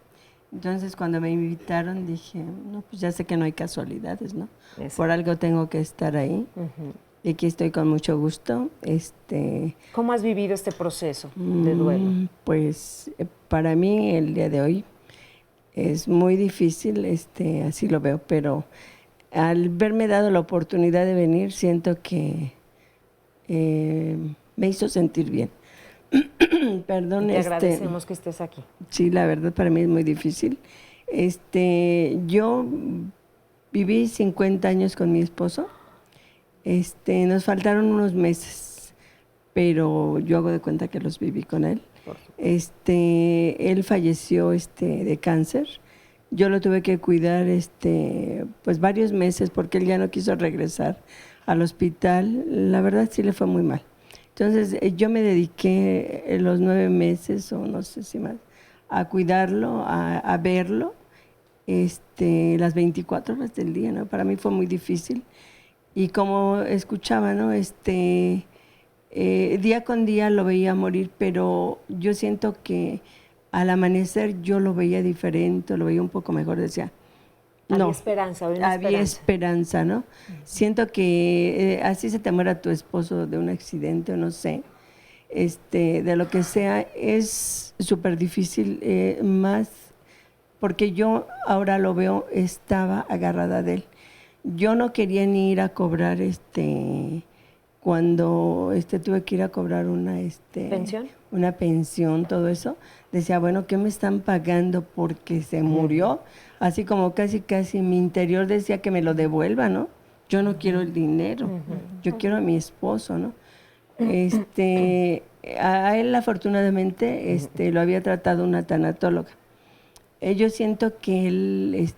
Entonces cuando me invitaron dije, no, pues ya sé que no hay casualidades, ¿no? Por algo tengo que estar ahí. Y aquí estoy con mucho gusto. ¿Cómo has vivido este proceso de duelo? Pues para mí el día de hoy es muy difícil, así lo veo, pero al verme dado la oportunidad de venir, siento que me hizo sentir bien. Perdón. Te agradecemos que estés aquí. Sí, la verdad para mí es muy difícil. Yo viví 50 años con mi esposo. Nos faltaron unos meses, pero yo hago de cuenta que los viví con él. Él falleció de cáncer. Yo lo tuve que cuidar pues varios meses porque él ya no quiso regresar al hospital. La verdad sí le fue muy mal. Entonces yo me dediqué los 9 meses o no sé si más a cuidarlo, a verlo las 24 horas del día, ¿no? Para mí fue muy difícil. Y como escuchaba, ¿no? Día con día lo veía morir, pero yo siento que al amanecer yo lo veía diferente, lo veía un poco mejor, decía, había esperanza, había esperanza, ¿no? Siento que así se te muera tu esposo de un accidente o no sé, de lo que sea, es súper difícil, más porque yo ahora lo veo, estaba agarrada de él. Yo no quería ni ir a cobrar cuando tuve que ir a cobrar una ¿pensión? Una pensión, todo eso. Decía, bueno, ¿qué me están pagando porque se murió? Así como casi mi interior decía que me lo devuelva, ¿no? Yo no quiero el dinero, yo quiero a mi esposo, ¿no? A él afortunadamente lo había tratado una tanatóloga. Yo siento que él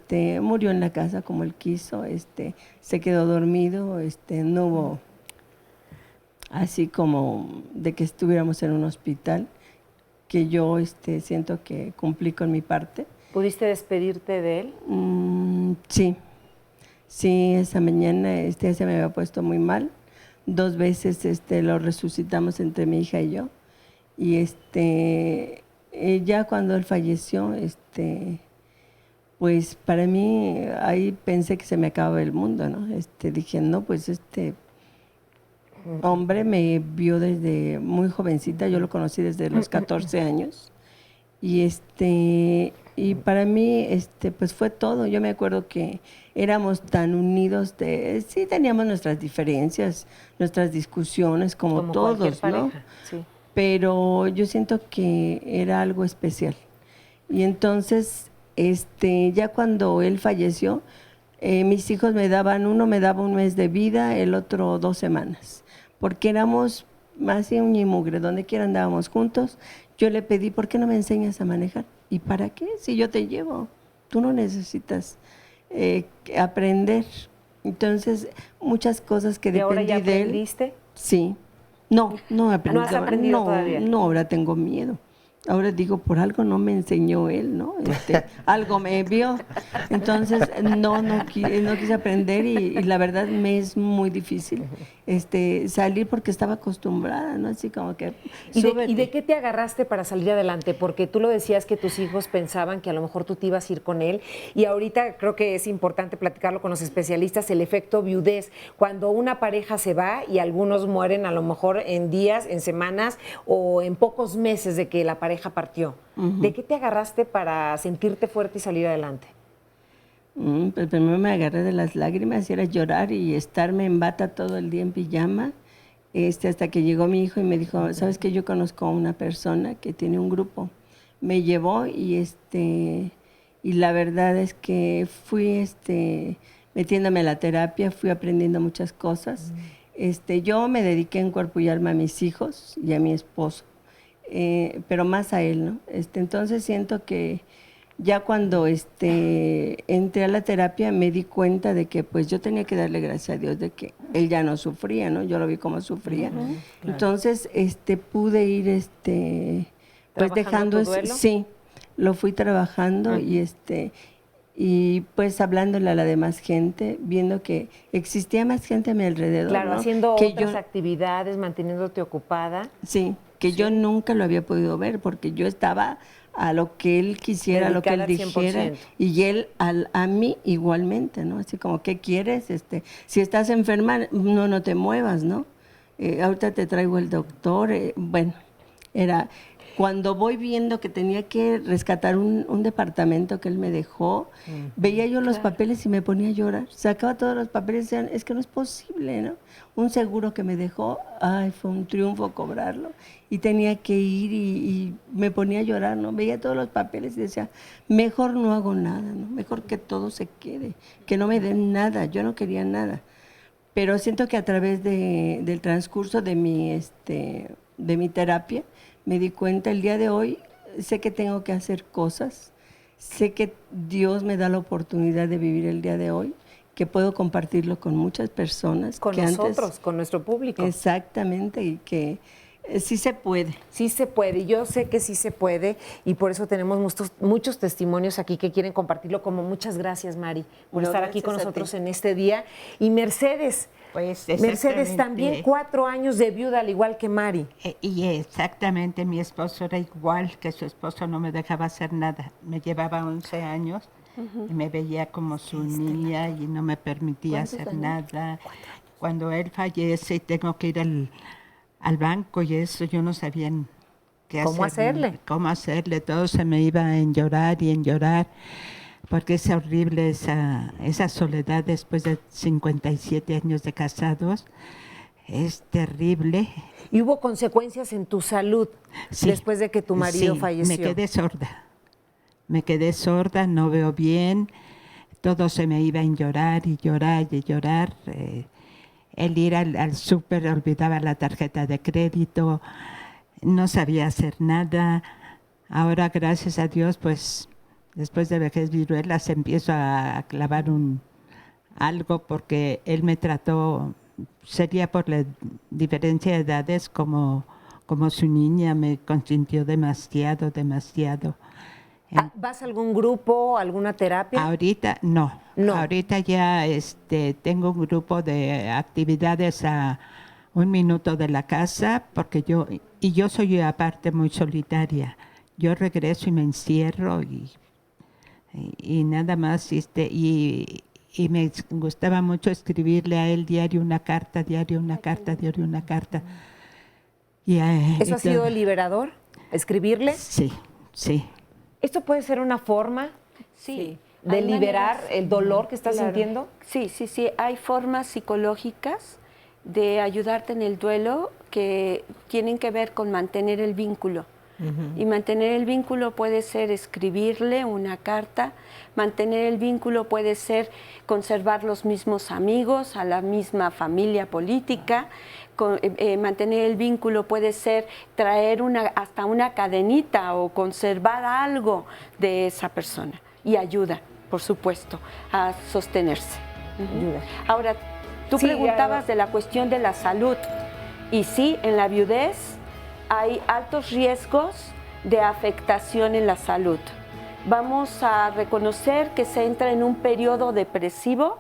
murió en la casa como él quiso, se quedó dormido, no hubo así como de que estuviéramos en un hospital, que yo siento que cumplí con mi parte. ¿Pudiste despedirte de él? Sí, esa mañana se me había puesto muy mal. 2 veces lo resucitamos entre mi hija y yo. Y ya cuando él falleció, pues para mí ahí pensé que se me acababa el mundo, ¿no? Dije, no, pues hombre me vio desde muy jovencita, yo lo conocí desde los 14 años. Y para mí pues fue todo. Yo me acuerdo que éramos tan unidos, sí teníamos nuestras diferencias, nuestras discusiones como todos, ¿no? Sí. Pero yo siento que era algo especial. Y entonces, ya cuando él falleció, mis hijos uno me daba un mes de vida, el otro 2 semanas, porque éramos más de uña y mugre, donde quiera andábamos juntos. Yo le pedí, ¿por qué no me enseñas a manejar? ¿Y para qué? Si yo te llevo, tú no necesitas aprender. Entonces, muchas cosas que dependí ¿Y ahora ya de él. aprendiste? Sí. No aprendí. ¿No has aprendido todavía? No, ahora tengo miedo. Ahora digo, por algo no me enseñó él, ¿no? Algo me vio. Entonces, no quise aprender y la verdad me es muy difícil salir porque estaba acostumbrada, ¿no? Así como que... ¿Y de qué te agarraste para salir adelante? Porque tú lo decías que tus hijos pensaban que a lo mejor tú te ibas a ir con él y ahorita creo que es importante platicarlo con los especialistas, el efecto viudez. Cuando una pareja se va y algunos mueren a lo mejor en días, en semanas o en pocos meses de que la pareja partió. ¿De qué te agarraste para sentirte fuerte y salir adelante? Pues primero me agarré de las lágrimas y era llorar y estarme en bata todo el día en pijama, hasta que llegó mi hijo y me dijo, ¿sabes qué? Yo conozco a una persona que tiene un grupo. Me llevó y la verdad es que fui metiéndome a la terapia, fui aprendiendo muchas cosas. Yo me dediqué en cuerpo y alma a mis hijos y a mi esposo. Pero más a él, ¿no? Entonces siento que ya cuando entré a la terapia me di cuenta de que pues yo tenía que darle gracias a Dios de que él ya no sufría, ¿no? Yo lo vi como sufría. Claro. Entonces pude ir pues dejando tu duelo. Sí, lo fui trabajando y pues hablándole a la demás gente, viendo que existía más gente a mi alrededor. Claro, ¿no? haciendo que otras actividades, manteniéndote ocupada. Sí, que yo nunca lo había podido ver porque yo estaba a lo que él quisiera, a lo que él dijera, y él a mí igualmente, ¿no? Así como, ¿qué quieres? Si estás enferma, no te muevas, ¿no? Ahorita te traigo el doctor. Bueno, era... Cuando voy viendo que tenía que rescatar un departamento que él me dejó, veía yo los papeles y me ponía a llorar. Sacaba todos los papeles y decían, es que no es posible, ¿no? Un seguro que me dejó, fue un triunfo cobrarlo. Y tenía que ir y me ponía a llorar, ¿no? Veía todos los papeles y decía, mejor no hago nada, ¿no? Mejor que todo se quede, que no me den nada. Yo no quería nada. Pero siento que a través del transcurso de mi terapia, me di cuenta el día de hoy, sé que tengo que hacer cosas, sé que Dios me da la oportunidad de vivir el día de hoy, que puedo compartirlo con muchas personas. Con nosotros, con nuestro público. Exactamente, y que sí se puede. Sí se puede, y yo sé que sí se puede, y por eso tenemos muchos testimonios aquí que quieren compartirlo, como muchas gracias, Mari, por estar aquí con nosotros en este día. Y Mercedes, Mercedes también 4 años de viuda, al igual que Mari. Y exactamente, mi esposo era igual, que su esposo no me dejaba hacer nada. Me llevaba 11 años y me veía como su niña y no me permitía hacer nada. Cuando él fallece y tengo que ir al banco y eso, yo no sabía qué hacer. ¿Cómo hacerle? Todo se me iba en llorar y en llorar. Porque es horrible esa soledad después de 57 años de casados. Es terrible. ¿Y hubo consecuencias en tu salud después de que tu marido falleció? Me quedé sorda, no veo bien. Todo se me iba en llorar y llorar y llorar. El ir al súper, olvidaba la tarjeta de crédito. No sabía hacer nada. Ahora, gracias a Dios, pues... Después de vejez viruelas empiezo a clavar algo porque él me trató, sería por la diferencia de edades, como su niña, me consintió demasiado. ¿Vas a algún grupo, alguna terapia? Ahorita no. Ahorita ya tengo un grupo de actividades a 1 minuto de la casa, porque yo soy aparte muy solitaria. Yo regreso y me encierro y nada más, y y me gustaba mucho escribirle a él diario una carta, diario una carta, diario una carta. ¿Eso ha sido liberador? ¿Escribirle? Sí, sí. ¿Esto puede ser una forma de liberar el dolor que estás sintiendo? Sí, sí, sí. Hay formas psicológicas de ayudarte en el duelo que tienen que ver con mantener el vínculo. Y mantener el vínculo puede ser escribirle una carta, mantener el vínculo puede ser conservar los mismos amigos, a la misma familia política, mantener el vínculo puede ser traer hasta una cadenita o conservar algo de esa persona. Y ayuda, por supuesto, a sostenerse. Ahora, tú preguntabas de la cuestión de la salud. Y sí, en la viudez hay altos riesgos de afectación en la salud. Vamos a reconocer que se entra en un periodo depresivo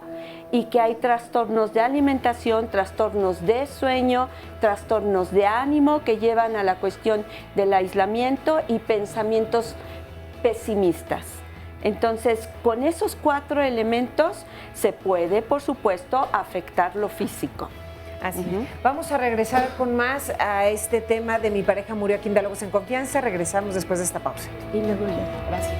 y que hay trastornos de alimentación, trastornos de sueño, trastornos de ánimo que llevan a la cuestión del aislamiento y pensamientos pesimistas. Entonces, con esos 4 elementos se puede, por supuesto, afectar lo físico. Así. Vamos a regresar con más a este tema de Mi pareja murió aquí en Diálogos en Confianza. Regresamos después de esta pausa. Y luego ya. Gracias.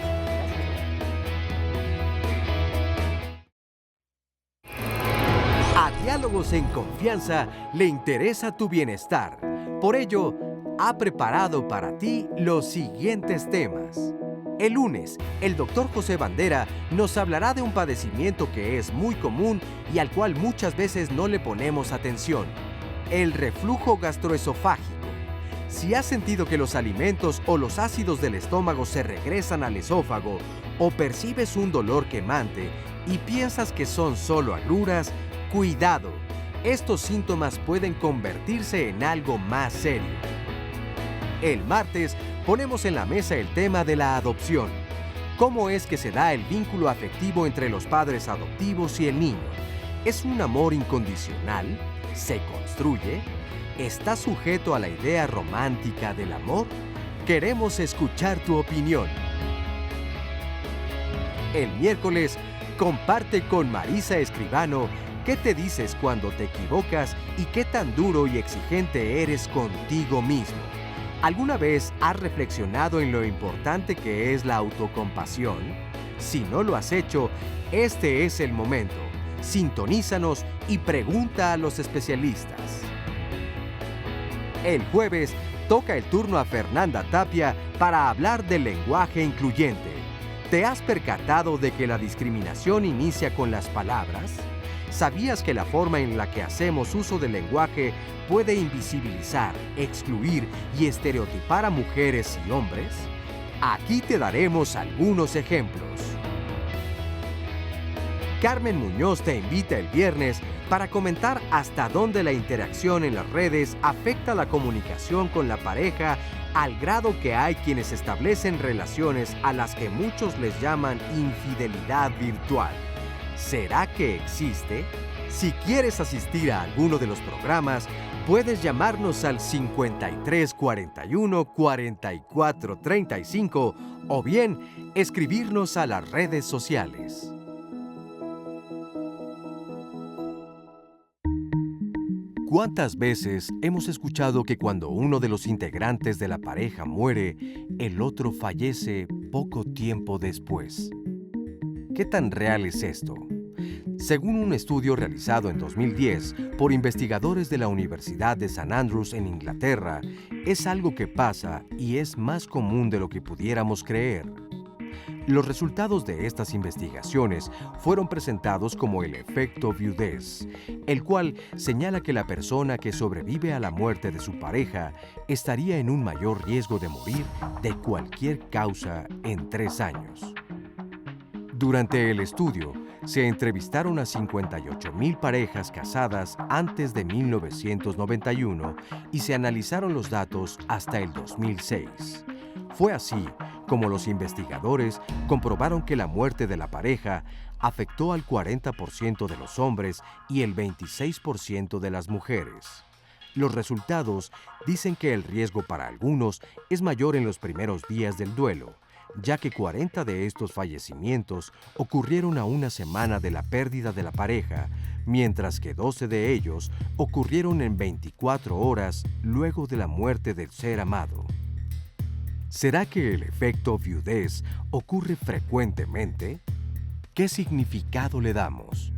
A Diálogos en Confianza le interesa tu bienestar. Por ello, ha preparado para ti los siguientes temas. El lunes, el doctor José Bandera nos hablará de un padecimiento que es muy común y al cual muchas veces no le ponemos atención: el reflujo gastroesofágico. Si has sentido que los alimentos o los ácidos del estómago se regresan al esófago o percibes un dolor quemante y piensas que son solo agruras, cuidado. Estos síntomas pueden convertirse en algo más serio. El martes, ponemos en la mesa el tema de la adopción. ¿Cómo es que se da el vínculo afectivo entre los padres adoptivos y el niño? ¿Es un amor incondicional? ¿Se construye? ¿Está sujeto a la idea romántica del amor? Queremos escuchar tu opinión. El miércoles, comparte con Marisa Escribano qué te dices cuando te equivocas y qué tan duro y exigente eres contigo mismo. ¿Alguna vez has reflexionado en lo importante que es la autocompasión? Si no lo has hecho, este es el momento. Sintonízanos y pregunta a los especialistas. El jueves toca el turno a Fernanda Tapia para hablar del lenguaje incluyente. ¿Te has percatado de que la discriminación inicia con las palabras? ¿Sabías que la forma en la que hacemos uso del lenguaje puede invisibilizar, excluir y estereotipar a mujeres y hombres? Aquí te daremos algunos ejemplos. Carmen Muñoz te invita el viernes para comentar hasta dónde la interacción en las redes afecta la comunicación con la pareja, al grado que hay quienes establecen relaciones a las que muchos les llaman infidelidad virtual. ¿Será que existe? Si quieres asistir a alguno de los programas, puedes llamarnos al 53 41 44 35 o bien escribirnos a las redes sociales. ¿Cuántas veces hemos escuchado que cuando uno de los integrantes de la pareja muere, el otro fallece poco tiempo después? ¿Qué tan real es esto? Según un estudio realizado en 2010 por investigadores de la Universidad de St. Andrews en Inglaterra, es algo que pasa y es más común de lo que pudiéramos creer. Los resultados de estas investigaciones fueron presentados como el efecto viudez, el cual señala que la persona que sobrevive a la muerte de su pareja estaría en un mayor riesgo de morir de cualquier causa en 3 años. Durante el estudio, se entrevistaron a 58,000 parejas casadas antes de 1991 y se analizaron los datos hasta el 2006. Fue así como los investigadores comprobaron que la muerte de la pareja afectó al 40% de los hombres y el 26% de las mujeres. Los resultados dicen que el riesgo para algunos es mayor en los primeros días del duelo, ya que 40 de estos fallecimientos ocurrieron a una semana de la pérdida de la pareja, mientras que 12 de ellos ocurrieron en 24 horas luego de la muerte del ser amado. ¿Será que el efecto viudez ocurre frecuentemente? ¿Qué significado le damos?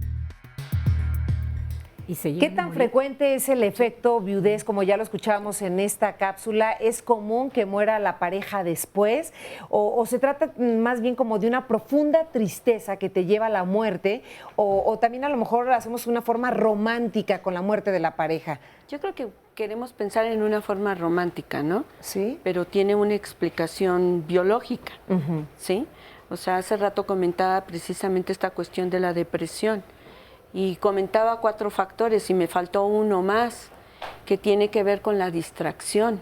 ¿Qué tan frecuente es el efecto viudez? Como ya lo escuchábamos en esta cápsula, ¿es común que muera la pareja después? ¿O se trata más bien como de una profunda tristeza que te lleva a la muerte? ¿O también a lo mejor hacemos una forma romántica con la muerte de la pareja? Yo creo que queremos pensar en una forma romántica, ¿no? Sí. Pero tiene una explicación biológica, ¿sí? O sea, hace rato comentaba precisamente esta cuestión de la depresión. Y comentaba 4 factores y me faltó uno más, que tiene que ver con la distracción.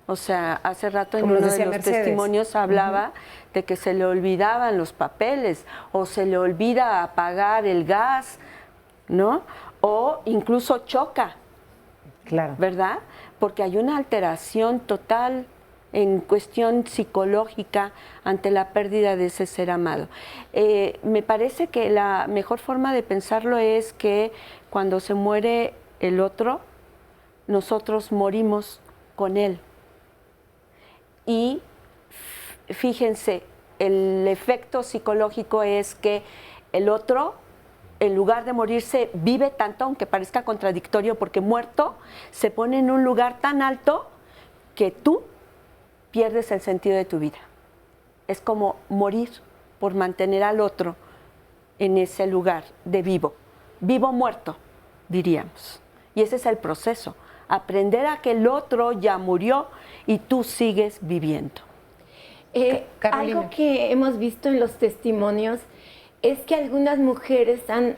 O sea, hace rato en uno de los testimonios hablaba de que se le olvidaban los papeles o se le olvida apagar el gas, ¿no? O incluso choca, claro, ¿verdad? Porque hay una alteración total en cuestión psicológica ante la pérdida de ese ser amado. Me parece que la mejor forma de pensarlo es que cuando se muere el otro, nosotros morimos con él. Y fíjense, el efecto psicológico es que el otro, en lugar de morirse, vive tanto, aunque parezca contradictorio, porque muerto se pone en un lugar tan alto que tú pierdes el sentido de tu vida. Es como morir por mantener al otro en ese lugar de vivo. Vivo muerto, diríamos. Y ese es el proceso. Aprender a que el otro ya murió y tú sigues viviendo. Algo que hemos visto en los testimonios es que algunas mujeres han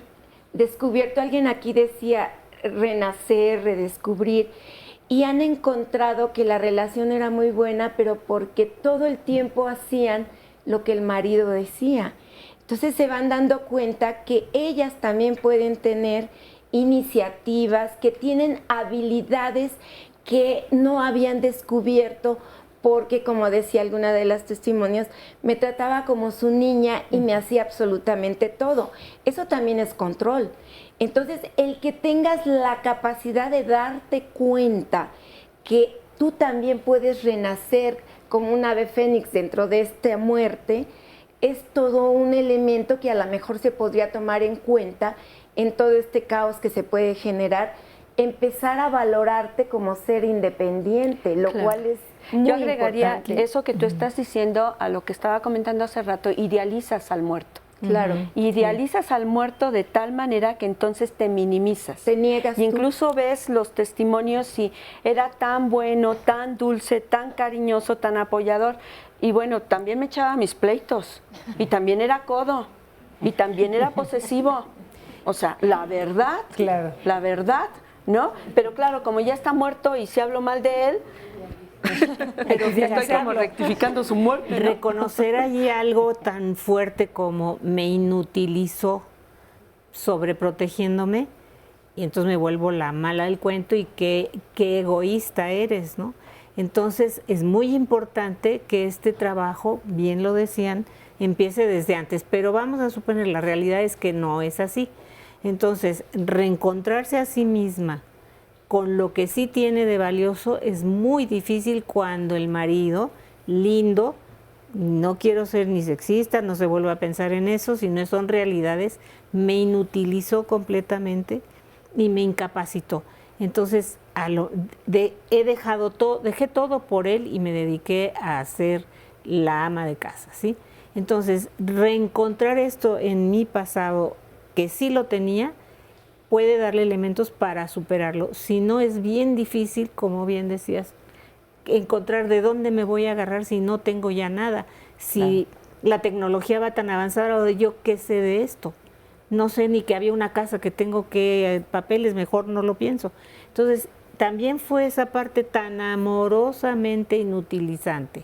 descubierto, alguien aquí decía renacer, redescubrir, y han encontrado que la relación era muy buena, pero porque todo el tiempo hacían lo que el marido decía. Entonces se van dando cuenta que ellas también pueden tener iniciativas, que tienen habilidades que no habían descubierto, porque como decía alguna de las testimonios, me trataba como su niña y me hacía absolutamente todo. Eso también es control. Entonces, el que tengas la capacidad de darte cuenta que tú también puedes renacer como un ave fénix dentro de esta muerte, es todo un elemento que a lo mejor se podría tomar en cuenta en todo este caos que se puede generar, empezar a valorarte como ser independiente, lo cual es muy Yo agregaría importante. eso que tú estás diciendo a lo que estaba comentando hace rato, idealizas al muerto. Claro. Idealizas al muerto de tal manera que entonces te minimizas. Te niegas y incluso ves los testimonios y era tan bueno, tan dulce, tan cariñoso, tan apoyador. Y bueno, también me echaba mis pleitos. Y también era codo. Y también era posesivo. O sea, la verdad, la verdad, ¿no? Pero claro, como ya está muerto y si hablo mal de él, pero ya estoy como rectificando su muerte, ¿no? Reconocer allí algo tan fuerte como me inutilizó sobreprotegiéndome y entonces me vuelvo la mala del cuento y qué egoísta eres, ¿no? Entonces es muy importante que este trabajo, bien lo decían, empiece desde antes, pero vamos a suponer, la realidad es que no es así. Entonces, reencontrarse a sí misma con lo que sí tiene de valioso es muy difícil cuando el marido, lindo, no quiero ser ni sexista, no se vuelva a pensar en eso, sino son realidades, me inutilizó completamente y me incapacitó. Entonces, dejé todo por él y me dediqué a ser la ama de casa, ¿sí? Entonces, reencontrar esto en mi pasado, que sí lo tenía, puede darle elementos para superarlo. Si no, es bien difícil, como bien decías, encontrar de dónde me voy a agarrar si no tengo ya nada. Si la tecnología va tan avanzada, o yo qué sé de esto. No sé ni que había una casa que tengo que papeles, mejor no lo pienso. Entonces, también fue esa parte tan amorosamente inutilizante.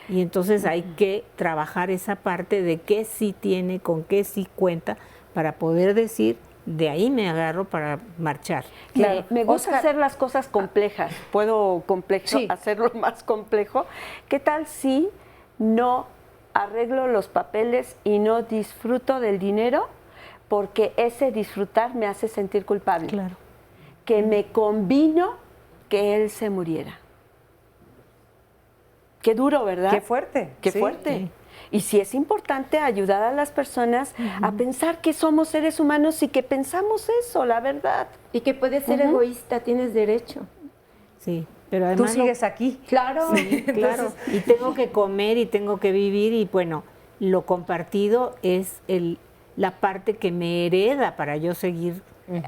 Y entonces hay que trabajar esa parte de qué sí tiene, con qué sí cuenta, para poder decir, de ahí me agarro para marchar. Claro, me gusta hacer las cosas complejas. ¿Puedo hacerlo más complejo? ¿Qué tal si no arreglo los papeles y no disfruto del dinero porque ese disfrutar me hace sentir culpable. Claro. Que me convino que él se muriera. Qué duro, ¿verdad? Qué fuerte. Qué sí. fuerte. Sí. Y sí es importante ayudar a las personas a pensar que somos seres humanos y que pensamos eso, la verdad. Y que puedes ser egoísta, tienes derecho. Sí, pero además tú sigues aquí. Claro, sí, claro. Y tengo que comer y tengo que vivir y bueno, lo compartido es la parte que me hereda para yo seguir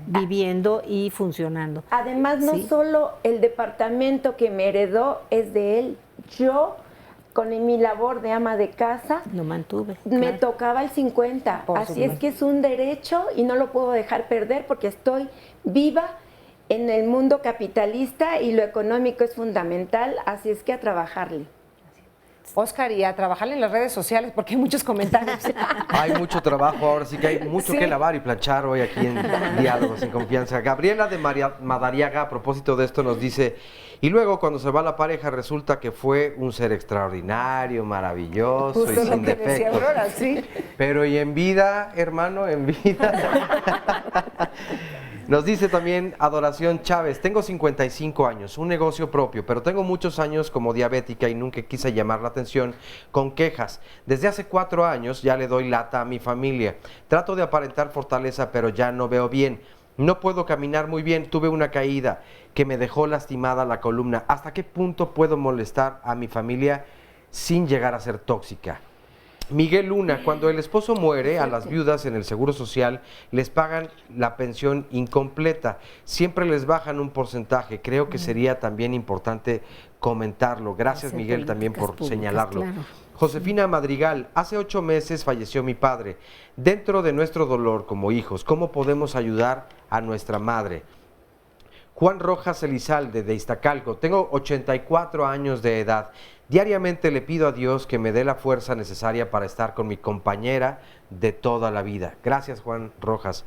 viviendo y funcionando. Además, no solo el departamento que me heredó es de él. Yo, con mi labor de ama de casa, lo mantuve. Me tocaba el 50. Así es que es un derecho y no lo puedo dejar perder porque estoy viva en el mundo capitalista y lo económico es fundamental, así es que a trabajarle. Oscar, y a trabajarle en las redes sociales porque hay muchos comentarios. Hay mucho trabajo, ahora sí que hay mucho que lavar y planchar hoy aquí en Diálogos en Confianza. Gabriela de Madariaga, a propósito de esto, nos dice, y luego cuando se va la pareja resulta que fue un ser extraordinario, maravilloso Justo y sin defectos. Aurora, sí. Pero y en vida, hermano, en vida. Nos dice también Adoración Chávez, tengo 55 años, un negocio propio, pero tengo muchos años como diabética y nunca quise llamar la atención con quejas. Desde hace 4 años ya le doy lata a mi familia. Trato de aparentar fortaleza, pero ya no veo bien. No puedo caminar muy bien, tuve una caída que me dejó lastimada la columna. ¿Hasta qué punto puedo molestar a mi familia sin llegar a ser tóxica? Miguel Luna, cuando el esposo muere, a las viudas en el Seguro Social les pagan la pensión incompleta. Siempre les bajan un porcentaje. Creo que sería también importante comentarlo. Gracias, Miguel, también por señalarlo. Claro. Josefina Madrigal, hace 8 meses falleció mi padre. Dentro de nuestro dolor como hijos, ¿cómo podemos ayudar a nuestra madre? Juan Rojas Elizalde, de Iztacalco, tengo 84 años de edad. Diariamente le pido a Dios que me dé la fuerza necesaria para estar con mi compañera de toda la vida. Gracias, Juan Rojas.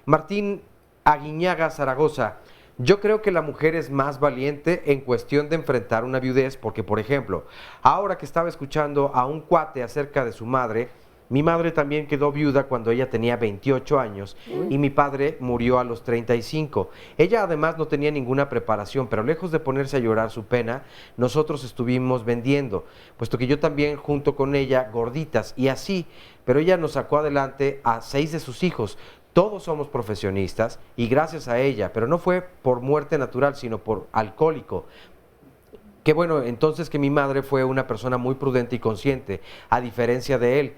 Martín Aguiñaga Zaragoza, yo creo que la mujer es más valiente en cuestión de enfrentar una viudez porque, por ejemplo, ahora que estaba escuchando a un cuate acerca de su madre, mi madre también quedó viuda cuando ella tenía 28 años y mi padre murió a los 35. Ella además no tenía ninguna preparación, pero lejos de ponerse a llorar su pena, nosotros estuvimos vendiendo, puesto que yo también junto con ella gorditas y así, pero ella nos sacó adelante a 6 de sus hijos. Todos somos profesionistas y gracias a ella, pero no fue por muerte natural, sino por alcohólico. Qué bueno, entonces que mi madre fue una persona muy prudente y consciente, a diferencia de él.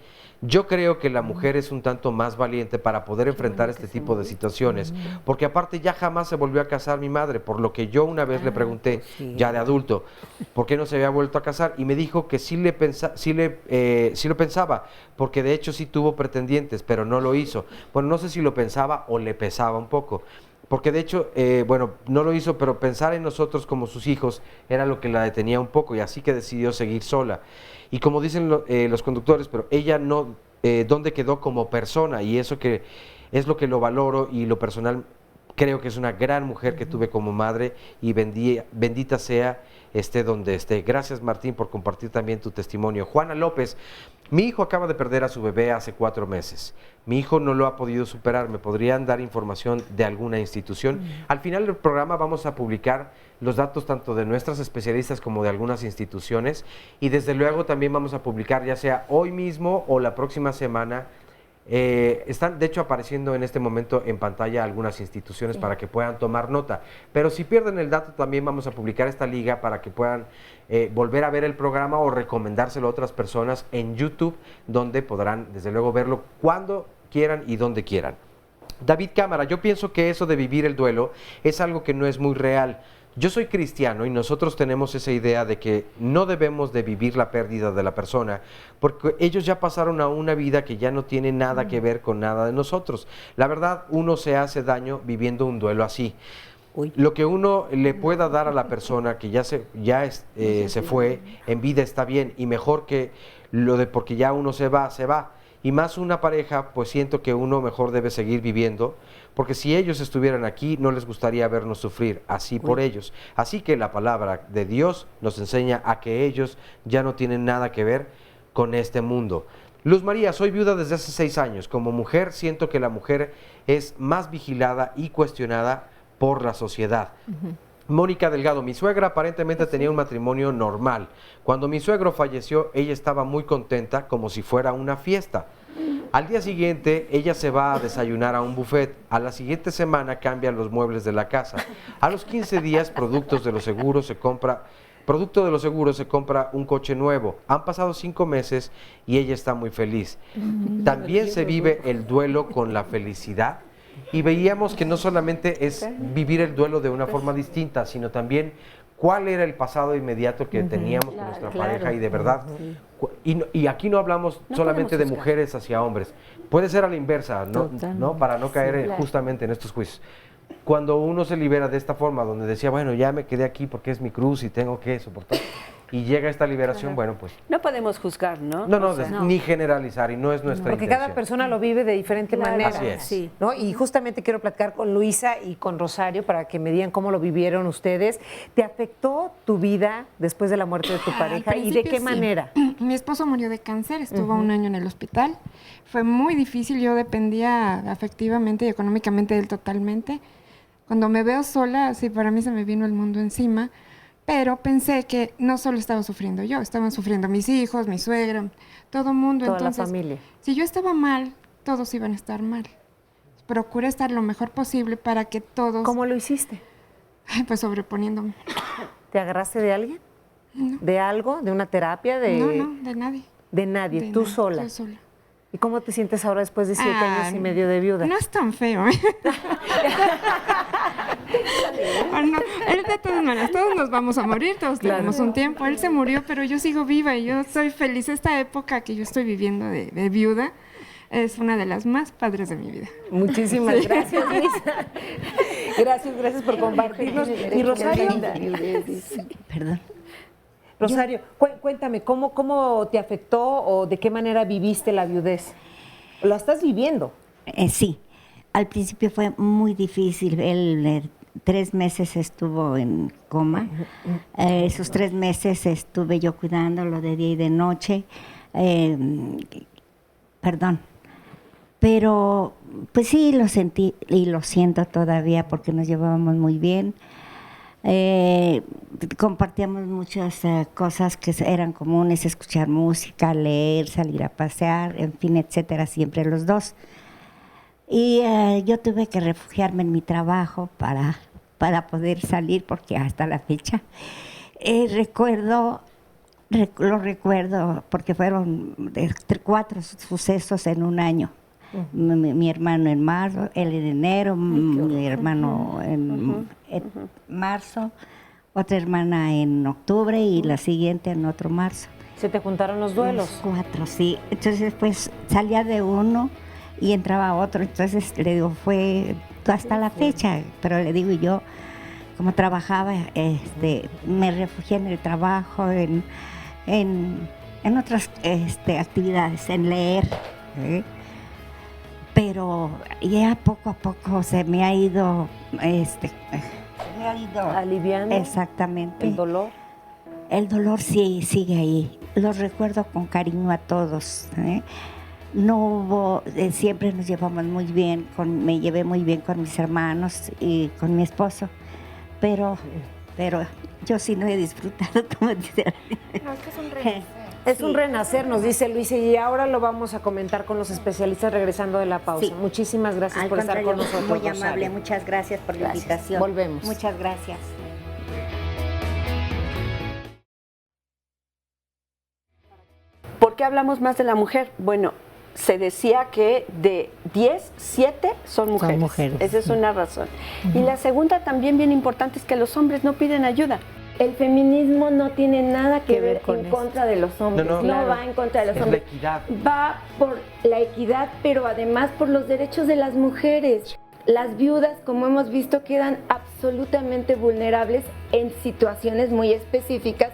Yo creo que la mujer es un tanto más valiente para poder enfrentar este tipo de situaciones, porque aparte ya jamás se volvió a casar mi madre, por lo que yo una vez le pregunté, ya de adulto, ¿por qué no se había vuelto a casar? Y me dijo que sí lo pensaba, porque de hecho sí tuvo pretendientes, pero no lo hizo. Bueno, no sé si lo pensaba o le pesaba un poco. Porque de hecho, bueno, no lo hizo, pero pensar en nosotros como sus hijos era lo que la detenía un poco y así que decidió seguir sola. Y como dicen los conductores, pero ella no, ¿dónde quedó como persona? Y eso que es lo que lo valoro y lo personal, creo que es una gran mujer que tuve como madre y bendita sea esté donde esté. Gracias, Martín, por compartir también tu testimonio. Juana López, mi hijo acaba de perder a su bebé hace 4 meses. Mi hijo no lo ha podido superar. ¿Me podrían dar información de alguna institución? Al final del programa vamos a publicar los datos tanto de nuestras especialistas como de algunas instituciones y desde luego también vamos a publicar ya sea hoy mismo o la próxima semana. Están de hecho apareciendo en este momento en pantalla algunas instituciones para que puedan tomar nota, pero si pierden el dato también vamos a publicar esta liga para que puedan volver a ver el programa o recomendárselo a otras personas en YouTube, donde podrán desde luego verlo cuando quieran y donde quieran. David Cámara, yo pienso que eso de vivir el duelo es algo que no es muy real. Yo soy cristiano y nosotros tenemos esa idea de que no debemos de vivir la pérdida de la persona porque ellos ya pasaron a una vida que ya no tiene nada que ver con nada de nosotros. La verdad, uno se hace daño viviendo un duelo así. Lo que uno le pueda dar a la persona que ya se fue, en vida está bien y mejor que lo de porque ya uno se va. Y más una pareja, pues siento que uno mejor debe seguir viviendo, porque si ellos estuvieran aquí, no les gustaría vernos sufrir así por ellos. Así que la palabra de Dios nos enseña a que ellos ya no tienen nada que ver con este mundo. Luz María, soy viuda desde hace 6 años. Como mujer siento que la mujer es más vigilada y cuestionada por la sociedad. Mónica Delgado, mi suegra aparentemente tenía un matrimonio normal. Cuando mi suegro falleció, ella estaba muy contenta, como si fuera una fiesta. Al día siguiente, ella se va a desayunar a un buffet. A la siguiente semana cambian los muebles de la casa. A los 15 días, producto de los seguros se compra un coche nuevo. Han pasado 5 meses y ella está muy feliz. También se vive el duelo con la felicidad. Y veíamos que no solamente es vivir el duelo de una forma distinta, sino también cuál era el pasado inmediato que teníamos con nuestra pareja y de verdad. Y aquí no hablamos solamente de mujeres hacia hombres. Puede ser a la inversa, ¿no? Para no caer justamente en estos juicios. Cuando uno se libera de esta forma, donde decía, bueno, ya me quedé aquí porque es mi cruz y tengo que soportar, y llega esta liberación, bueno, pues... No podemos juzgar, ¿no? No, ni generalizar, y no es nuestra Porque intención. cada persona lo vive de diferente manera. Así es. Sí, ¿no? Y justamente quiero platicar con Luisa y con Rosario para que me digan cómo lo vivieron ustedes. ¿Te afectó tu vida después de la muerte de tu pareja y de qué manera? Mi esposo murió de cáncer, estuvo 1 año en el hospital. Fue muy difícil, yo dependía afectivamente y económicamente de él totalmente. Cuando me veo sola, sí, para mí se me vino el mundo encima. Pero pensé que no solo estaba sufriendo yo, estaban sufriendo mis hijos, mi suegra, todo el mundo. Toda entonces, la familia. Si yo estaba mal, todos iban a estar mal. Procuré estar lo mejor posible para que todos... ¿Cómo lo hiciste? Pues sobreponiéndome. ¿Te agarraste de alguien? No. ¿De algo? ¿De una terapia? No, de nadie. De nadie, tú sola. Yo sola. ¿Y cómo te sientes ahora después de 7 años y medio de viuda? No es tan feo, Bueno, él de todas maneras, todos nos vamos a morir, todos tenemos un tiempo. Él se murió, pero yo sigo viva y yo soy feliz. Esta época que yo estoy viviendo de viuda es una de las más padres de mi vida. Muchísimas gracias, Luisa. Gracias por compartirnos. Y Rosario, Perdón. Rosario, cuéntame, ¿cómo te afectó o de qué manera viviste la viudez? ¿Lo estás viviendo? Sí, al principio fue muy difícil. Él 3 meses estuvo en coma. Esos 3 meses estuve yo cuidándolo de día y de noche. Pero pues sí, lo sentí y lo siento todavía porque nos llevábamos muy bien. Compartíamos muchas cosas que eran comunes, escuchar música, leer, salir a pasear, en fin, etcétera, siempre los dos. Y yo tuve que refugiarme en mi trabajo para poder salir, porque hasta la fecha lo recuerdo porque fueron 4 sucesos en un año. Mi hermano en marzo, él en enero, mi hermano en marzo, otra hermana en octubre y la siguiente en otro marzo. ¿Se te juntaron los duelos? 4, sí. Entonces, pues salía de uno y entraba otro. Entonces, le digo, fue hasta la fecha. Pero le digo, yo, como trabajaba, me refugié en el trabajo, en otras actividades, en leer. Pero ya poco a poco se me ha ido, aliviando. Exactamente. ¿El dolor? El dolor sí sigue ahí. Los recuerdo con cariño a todos. No hubo, siempre nos llevamos muy bien, me llevé muy bien con mis hermanos y con mi esposo, pero yo sí no he disfrutado, como dice. No, es que es un renacer. Es un renacer, nos dice Luisa, y ahora lo vamos a comentar con los especialistas regresando de la pausa. Sí. Muchísimas gracias por estar con nosotros. Muy amable, muchas gracias por la invitación. Volvemos. Muchas gracias. ¿Por qué hablamos más de la mujer? Bueno, se decía que de 10, 7 son mujeres. Esa es una razón. Y la segunda también bien importante es que los hombres no piden ayuda. El feminismo no tiene nada que ver en contra de los hombres, no va en contra de los hombres. La equidad. Va por la equidad, pero además por los derechos de las mujeres. Las viudas, como hemos visto, quedan absolutamente vulnerables en situaciones muy específicas,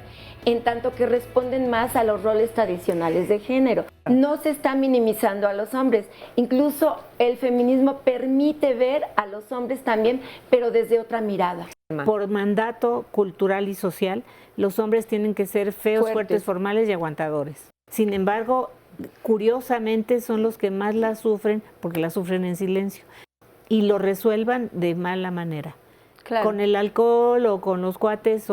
en tanto que responden más a los roles tradicionales de género. No se está minimizando a los hombres, incluso el feminismo permite ver a los hombres también, pero desde otra mirada. Por mandato cultural y social, los hombres tienen que ser feos, fuertes, formales y aguantadores. Sin embargo, curiosamente son los que más la sufren porque la sufren en silencio y lo resuelvan de mala manera. Claro. Con el alcohol o con los cuates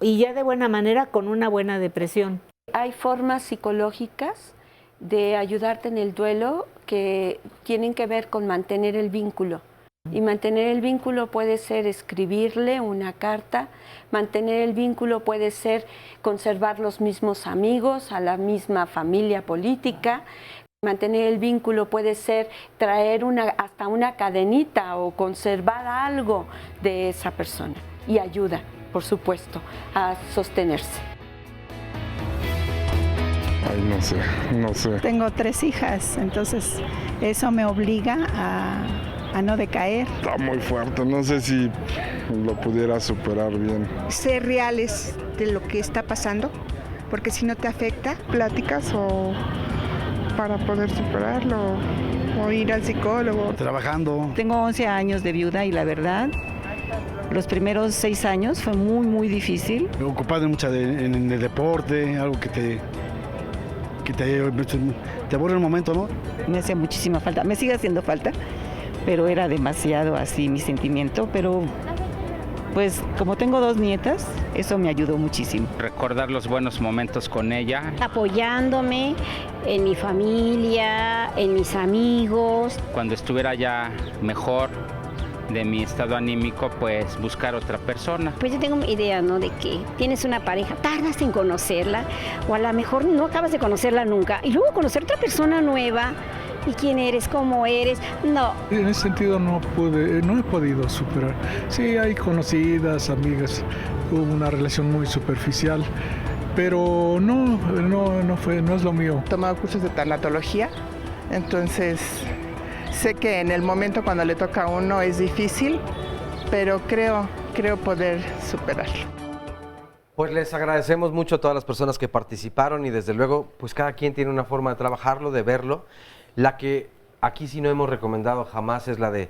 y ya de buena manera con una buena depresión. Hay formas psicológicas de ayudarte en el duelo que tienen que ver con mantener el vínculo. Y mantener el vínculo puede ser escribirle una carta, mantener el vínculo puede ser conservar los mismos amigos, a la misma familia política, mantener el vínculo puede ser traer hasta una cadenita o conservar algo de esa persona. Y ayuda, por supuesto, a sostenerse. Ay, no sé. Tengo 3 hijas, entonces eso me obliga a no decaer. Está muy fuerte, no sé si lo pudiera superar bien. Ser reales de lo que está pasando, porque si no te afecta, pláticas o para poder superarlo o ir al psicólogo. Trabajando. Tengo 11 años de viuda y la verdad, los primeros 6 años fue muy, muy difícil. Ocupado mucho en el deporte, algo que te aburre el momento, ¿no? Me hacía muchísima falta, me sigue haciendo falta, pero era demasiado así mi sentimiento, pero pues como tengo 2 nietas, eso me ayudó muchísimo. Recordar los buenos momentos con ella. Apoyándome en mi familia, en mis amigos. Cuando estuviera ya mejor de mi estado anímico, pues buscar otra persona. Pues yo tengo idea, ¿no? De que tienes una pareja, tardas en conocerla, o a lo mejor no acabas de conocerla nunca, y luego conocer otra persona nueva. ¿Y quién eres? ¿Cómo eres? No. En ese sentido no he podido superar. Sí, hay conocidas, amigas, hubo una relación muy superficial, pero no es lo mío. He tomado cursos de tanatología, entonces sé que en el momento cuando le toca a uno es difícil, pero creo poder superarlo. Pues les agradecemos mucho a todas las personas que participaron y desde luego, pues cada quien tiene una forma de trabajarlo, de verlo. La que aquí sí no hemos recomendado jamás es la de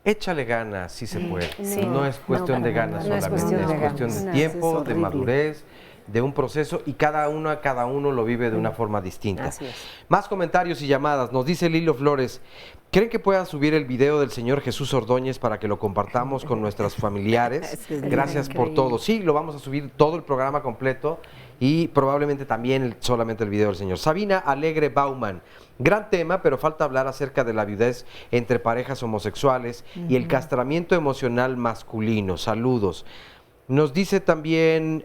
échale ganas, sí se puede. Sí. No es cuestión de ganas solamente, es cuestión de tiempo, de madurez, de un proceso y cada uno lo vive de una forma distinta. Así es. Más comentarios y llamadas. Nos dice Lilo Flores, ¿creen que puedan subir el video del señor Jesús Ordóñez para que lo compartamos con nuestros familiares? Gracias por todo. Sí, lo vamos a subir todo el programa completo y probablemente también solamente el video del señor. Sabina Alegre Bauman, gran tema, pero falta hablar acerca de la viudez entre parejas homosexuales y el castramiento emocional masculino. Saludos. Nos dice también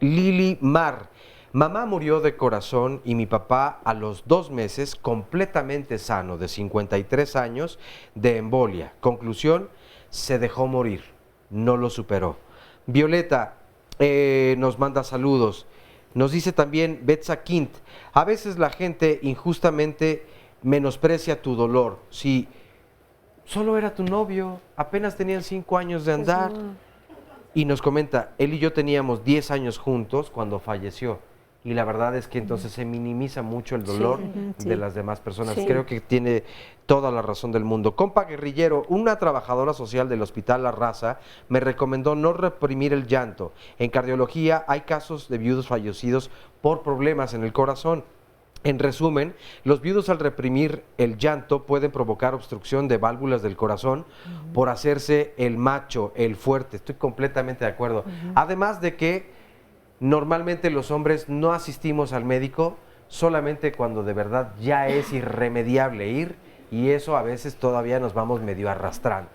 Lili Mar, mamá murió de corazón y mi papá a los 2 meses completamente sano, de 53 años, de embolia. Conclusión, se dejó morir, no lo superó. Violeta nos manda saludos. Nos dice también Betsa Quint, a veces la gente injustamente menosprecia tu dolor. Si solo era tu novio, apenas tenían 5 años de andar. Y nos comenta, él y yo teníamos 10 años juntos cuando falleció. Y la verdad es que entonces se minimiza mucho el dolor de las demás personas. Sí. Creo que tiene toda la razón del mundo. Compa Guerrillero, una trabajadora social del Hospital La Raza me recomendó no reprimir el llanto. En cardiología hay casos de viudos fallecidos por problemas en el corazón. En resumen, los viudos al reprimir el llanto pueden provocar obstrucción de válvulas del corazón por hacerse el macho, el fuerte. Estoy completamente de acuerdo. Además de que normalmente los hombres no asistimos al médico solamente cuando de verdad ya es irremediable ir y eso a veces todavía nos vamos medio arrastrando.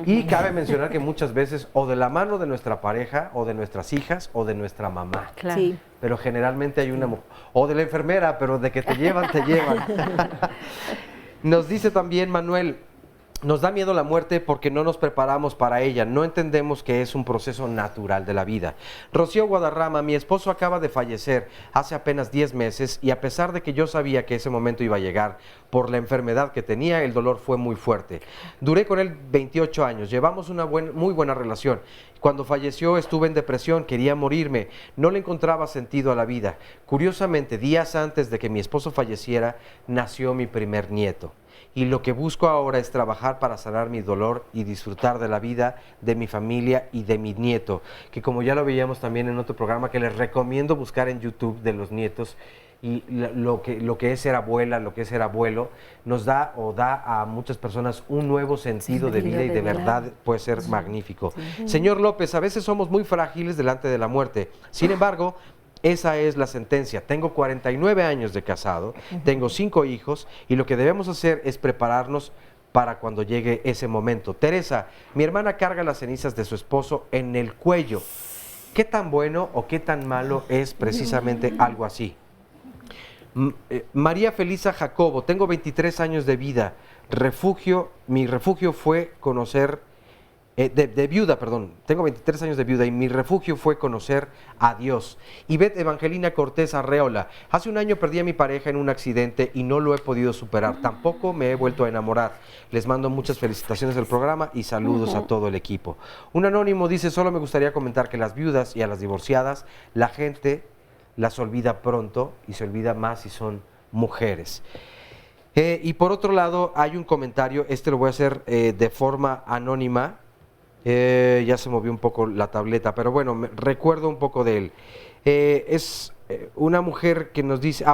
Y cabe mencionar que muchas veces o de la mano de nuestra pareja o de nuestras hijas o de nuestra mamá. Claro. Sí. Pero generalmente hay una o de la enfermera, pero de que te llevan, te llevan. Nos dice también Manuel, nos da miedo la muerte porque no nos preparamos para ella, no entendemos que es un proceso natural de la vida. Rocío Guadarrama, mi esposo acaba de fallecer hace apenas 10 meses y a pesar de que yo sabía que ese momento iba a llegar por la enfermedad que tenía, el dolor fue muy fuerte. Duré con él 28 años, llevamos una muy buena relación. Cuando falleció estuve en depresión, quería morirme, no le encontraba sentido a la vida. Curiosamente, días antes de que mi esposo falleciera, nació mi primer nieto. y lo que busco ahora es trabajar para sanar mi dolor y disfrutar de la vida, de mi familia y de mi nieto, que como ya lo veíamos también en otro programa que les recomiendo buscar en YouTube de los nietos, y lo que es ser abuela, lo que es ser abuelo, nos da o da a muchas personas un nuevo sentido de vida y de verdad puede ser magnífico. Señor López, a veces somos muy frágiles delante de la muerte, sin embargo, esa es la sentencia. Tengo 49 años de casado, tengo 5 hijos y lo que debemos hacer es prepararnos para cuando llegue ese momento. Teresa, mi hermana carga las cenizas de su esposo en el cuello. ¿Qué tan bueno o qué tan malo es precisamente algo así? María Felisa Jacobo, tengo 23 años de vida, mi refugio fue conocer, de viuda, perdón, tengo 23 años de viuda y mi refugio fue conocer a Dios. Ivette Evangelina Cortés Arreola, hace un año perdí a mi pareja en un accidente y no lo he podido superar, tampoco me he vuelto a enamorar. Les mando muchas felicitaciones del programa y saludos a todo el equipo. Un anónimo dice, solo me gustaría comentar que las viudas y a las divorciadas, la gente las olvida pronto y se olvida más si son mujeres. Y por otro lado, hay un comentario, lo voy a hacer de forma anónima, ya se movió un poco la tableta, pero bueno, recuerdo un poco de él. Es una mujer que nos dice,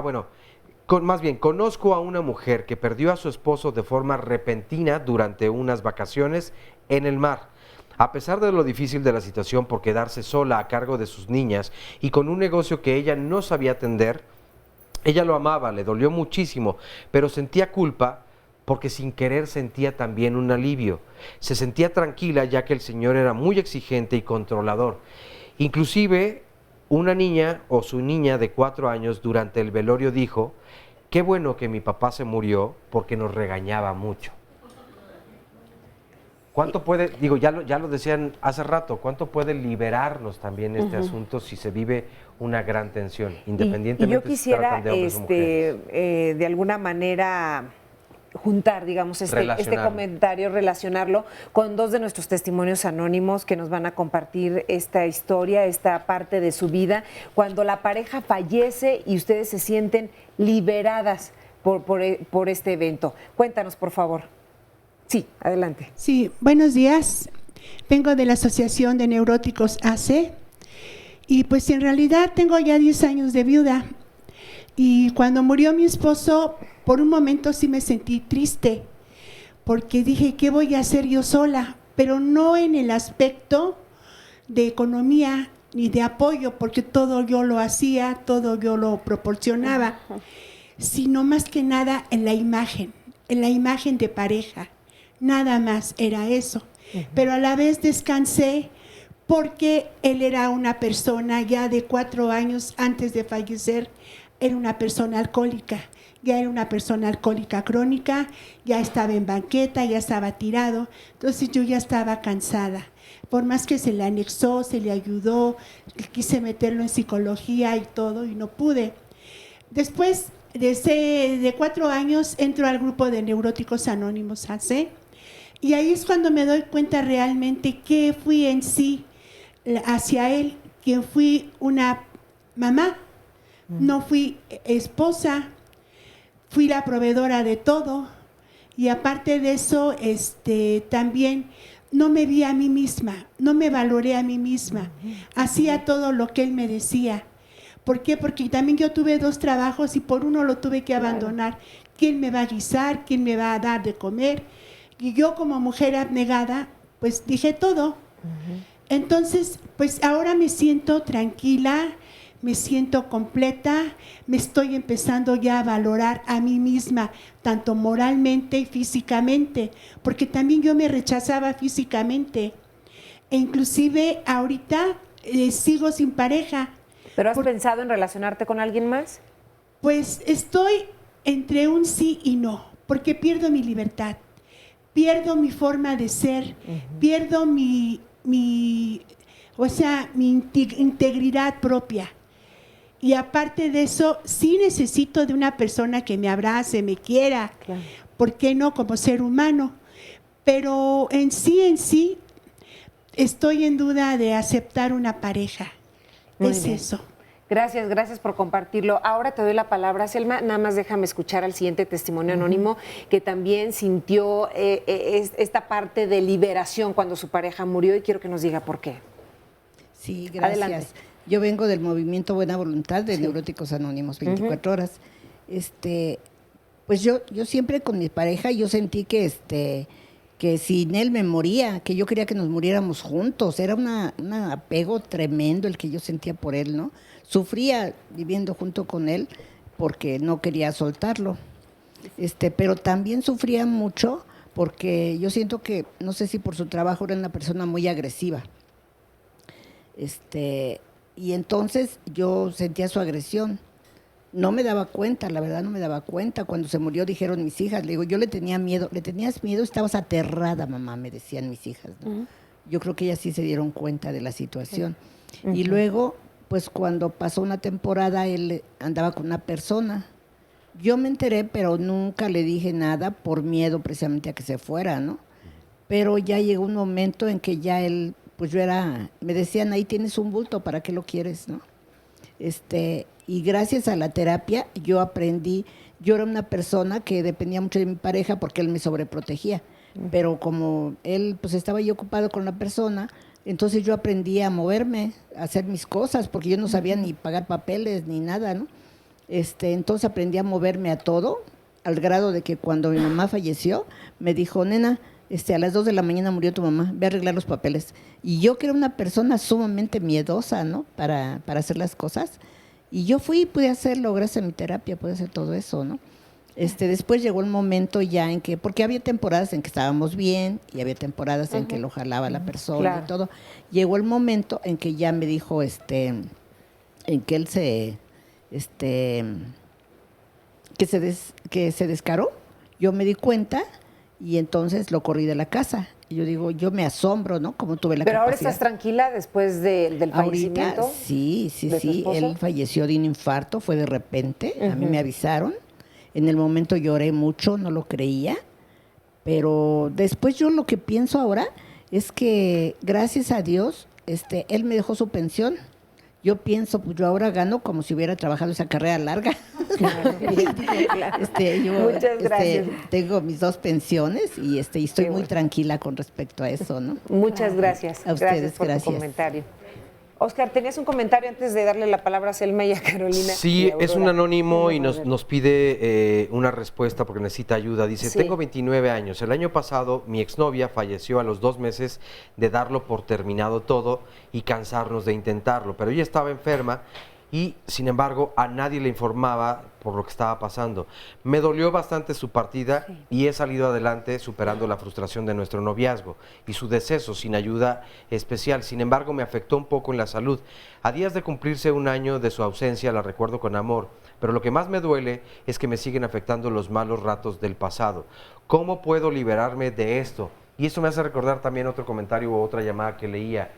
conozco a una mujer que perdió a su esposo de forma repentina durante unas vacaciones en el mar. A pesar de lo difícil de la situación por quedarse sola a cargo de sus niñas y con un negocio que ella no sabía atender, ella lo amaba, le dolió muchísimo, pero sentía culpa porque sin querer sentía también un alivio. Se sentía tranquila ya que el señor era muy exigente y controlador. Inclusive una niña o su niña de 4 años durante el velorio dijo, qué bueno que mi papá se murió porque nos regañaba mucho. ¿Cuánto puede, ya lo decían hace rato, cuánto puede liberarnos también este asunto si se vive una gran tensión, independientemente yo quisiera, si se tratan de hombres o mujeres? De alguna manera juntar, digamos, este comentario, relacionarlo con 2 de nuestros testimonios anónimos que nos van a compartir esta historia, esta parte de su vida, cuando la pareja fallece y ustedes se sienten liberadas por este evento. Cuéntanos, por favor. Sí, adelante. Sí, buenos días. Vengo de la Asociación de Neuróticos AC y pues en realidad tengo ya 10 años de viuda y cuando murió mi esposo, por un momento sí me sentí triste porque dije, ¿qué voy a hacer yo sola? Pero no en el aspecto de economía ni de apoyo, porque todo yo lo hacía, todo yo lo proporcionaba, sino más que nada en la imagen de pareja. Nada más era eso, pero a la vez descansé porque él era una persona ya de 4 años antes de fallecer, era una persona alcohólica, ya era una persona alcohólica crónica, ya estaba en banqueta, ya estaba tirado, entonces yo ya estaba cansada. Por más que se le anexó, se le ayudó, quise meterlo en psicología y todo y no pude. Después de 4 años entro al grupo de Neuróticos Anónimos AC. Y ahí es cuando me doy cuenta realmente que fui en sí hacia él, que fui una mamá, no fui esposa, fui la proveedora de todo. Y aparte de eso, también no me vi a mí misma, no me valoré a mí misma. Hacía todo lo que él me decía. ¿Por qué? Porque también yo tuve 2 trabajos y por uno lo tuve que abandonar. ¿Quién me va a guisar? ¿Quién me va a dar de comer? Y yo como mujer abnegada, pues dije todo. Entonces, pues ahora me siento tranquila, me siento completa, me estoy empezando ya a valorar a mí misma, tanto moralmente y físicamente, porque también yo me rechazaba físicamente. E inclusive ahorita sigo sin pareja. ¿Pero has pensado en relacionarte con alguien más? Pues estoy entre un sí y no, porque pierdo mi libertad. Pierdo mi forma de ser, pierdo mi integridad propia. Y aparte de eso, sí necesito de una persona que me abrace, me quiera, claro. ¿Por qué no? Como ser humano. Pero en sí, estoy en duda de aceptar una pareja. Muy bien. Eso. Gracias por compartirlo. Ahora te doy la palabra, Selma. Nada más déjame escuchar al siguiente testimonio anónimo que también sintió esta parte de liberación cuando su pareja murió y quiero que nos diga por qué. Sí, gracias. Adelante. Yo vengo del movimiento Buena Voluntad de Neuróticos Anónimos, 24 horas. Pues yo siempre con mi pareja, yo sentí que sin él me moría, que yo quería que nos muriéramos juntos. Era un apego tremendo el que yo sentía por él, ¿no? Sufría viviendo junto con él porque no quería soltarlo. Pero también sufría mucho porque yo siento que, no sé si por su trabajo era una persona muy agresiva. Y entonces yo sentía su agresión. No me daba cuenta, la verdad no me daba cuenta. Cuando se murió dijeron mis hijas, le digo, yo le tenía miedo. ¿Le tenías miedo? Estabas aterrada, mamá, me decían mis hijas, ¿no? Yo creo que ellas sí se dieron cuenta de la situación. Y luego, pues cuando pasó una temporada, él andaba con una persona. Yo me enteré, pero nunca le dije nada por miedo precisamente a que se fuera, ¿no? Pero ya llegó un momento en que ya él, pues me decían, ahí tienes un bulto, ¿para qué lo quieres, no? Y gracias a la terapia yo aprendí, yo era una persona que dependía mucho de mi pareja porque él me sobreprotegía, pero como él pues estaba yo ocupado con la persona, entonces yo aprendí a moverme, a hacer mis cosas, porque yo no sabía ni pagar papeles ni nada, ¿no? Entonces aprendí a moverme a todo, al grado de que cuando mi mamá falleció, me dijo, nena, a las 2 de la mañana murió tu mamá, ve a arreglar los papeles. Y yo que era una persona sumamente miedosa, ¿no? Para hacer las cosas. Y yo fui y pude hacerlo, gracias a mi terapia, pude hacer todo eso, ¿no? Después llegó el momento ya en que, porque había temporadas en que estábamos bien y había temporadas en que lo jalaba la persona y todo. Llegó el momento en que ya me dijo, en que él que se descaró. Yo me di cuenta y entonces lo corrí de la casa. Y yo digo, yo me asombro, ¿no? Cómo tuve la Pero ahora capacidad. estás tranquila después del fallecimiento. Ahorita, sí. Él falleció de un infarto, fue de repente. A mí me avisaron. En el momento lloré mucho, no lo creía. Pero después yo lo que pienso ahora es que, gracias a Dios, él me dejó su pensión. Yo pienso, pues yo ahora gano como si hubiera trabajado esa carrera larga. Muchas gracias. Tengo mis 2 pensiones y estoy muy tranquila con respecto a eso, ¿no? Muchas gracias. A ustedes, gracias por tu comentario. Oscar, tenías un comentario antes de darle la palabra a Selma y a Carolina. Sí, es un anónimo y nos pide una respuesta porque necesita ayuda. Dice, tengo 29 años. El año pasado mi exnovia falleció a los 2 meses de darlo por terminado todo y cansarnos de intentarlo. Pero ella estaba enferma y, sin embargo, a nadie le informaba por lo que estaba pasando. Me dolió bastante su partida y he salido adelante superando la frustración de nuestro noviazgo y su deceso sin ayuda especial. Sin embargo, me afectó un poco en la salud. A días de cumplirse 1 año de su ausencia, la recuerdo con amor, pero lo que más me duele es que me siguen afectando los malos ratos del pasado. ¿Cómo puedo liberarme de esto? Y eso me hace recordar también otro comentario o otra llamada que leía,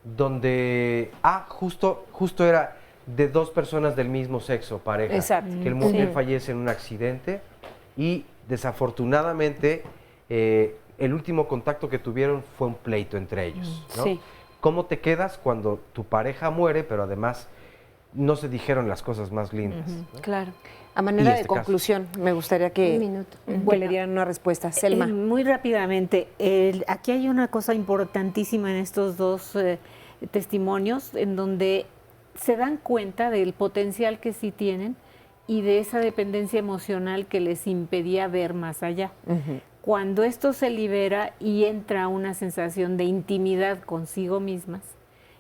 donde, justo era de 2 personas del mismo sexo, pareja. Exacto. Que él fallece en un accidente y desafortunadamente el último contacto que tuvieron fue un pleito entre ellos, ¿no? Sí. ¿Cómo te quedas cuando tu pareja muere, pero además no se dijeron las cosas más lindas? ¿no? Claro. A manera de conclusión, me gustaría que le dieran una respuesta. Selma. Muy rápidamente, aquí hay una cosa importantísima en estos 2 testimonios, en donde se dan cuenta del potencial que sí tienen y de esa dependencia emocional que les impedía ver más allá. Cuando esto se libera y entra una sensación de intimidad consigo mismas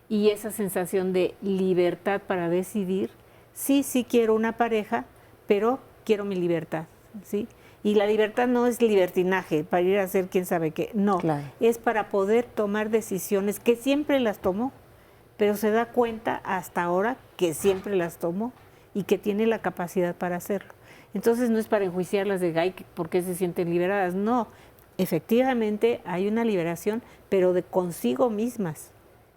y esa sensación de libertad para decidir, sí quiero una pareja, pero quiero mi libertad, ¿sí? Y la libertad no es libertinaje para ir a hacer quién sabe qué, no, es para poder tomar decisiones que siempre las tomó, pero se da cuenta hasta ahora que siempre las tomó y que tiene la capacidad para hacerlo. Entonces no es para enjuiciarlas de ay, ¿por qué se sienten liberadas? No, efectivamente hay una liberación, pero de consigo mismas.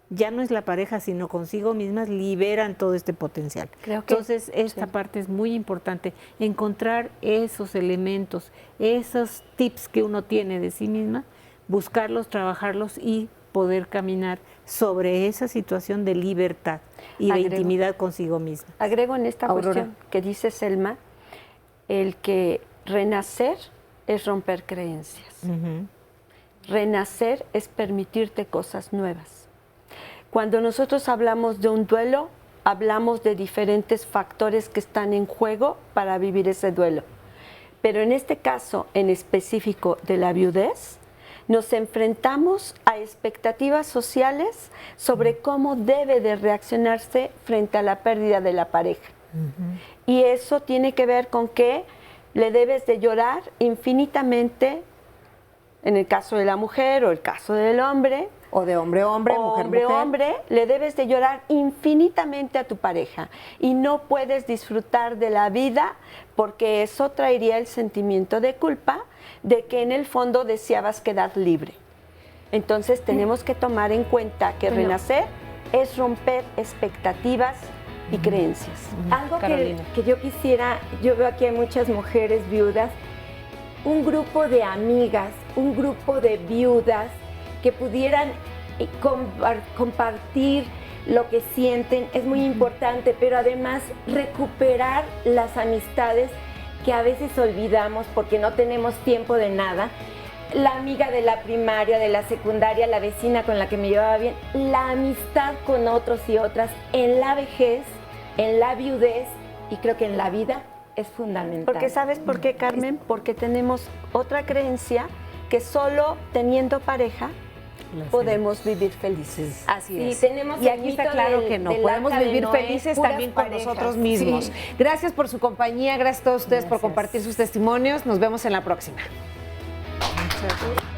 Ya no es la pareja, sino consigo mismas liberan todo este potencial. Entonces esta parte es muy importante, encontrar esos elementos, esos tips que uno tiene de sí misma, buscarlos, trabajarlos y poder caminar sobre esa situación de libertad y de intimidad consigo misma. Agrego en esta cuestión que dice Selma, el que renacer es romper creencias. Renacer es permitirte cosas nuevas. Cuando nosotros hablamos de un duelo, hablamos de diferentes factores que están en juego para vivir ese duelo. Pero en este caso en específico de la viudez, nos enfrentamos a expectativas sociales sobre cómo debe de reaccionarse frente a la pérdida de la pareja. Y eso tiene que ver con que le debes de llorar infinitamente, en el caso de la mujer o el caso del hombre, o de hombre hombre, mujer mujer, hombre, le debes de llorar infinitamente a tu pareja y no puedes disfrutar de la vida porque eso traería el sentimiento de culpa de que en el fondo deseabas quedar libre. Entonces tenemos que tomar en cuenta que renacer es romper expectativas y creencias. Algo que yo quisiera, yo veo aquí hay muchas mujeres viudas, un grupo de amigas, un grupo de viudas que pudieran compartir lo que sienten, es muy importante, pero además recuperar las amistades que a veces olvidamos porque no tenemos tiempo de nada. La amiga de la primaria, de la secundaria, la vecina con la que me llevaba bien, la amistad con otros y otras en la vejez, en la viudez y creo que en la vida es fundamental. Porque ¿sabes por qué, Carmen? Porque tenemos otra creencia que solo teniendo pareja podemos vivir felices. Así es. Tenemos y aquí está claro que no. Podemos vivir felices también con nosotros mismos. Sí. Gracias por su compañía, gracias a todos ustedes por compartir sus testimonios. Nos vemos en la próxima. Muchas gracias.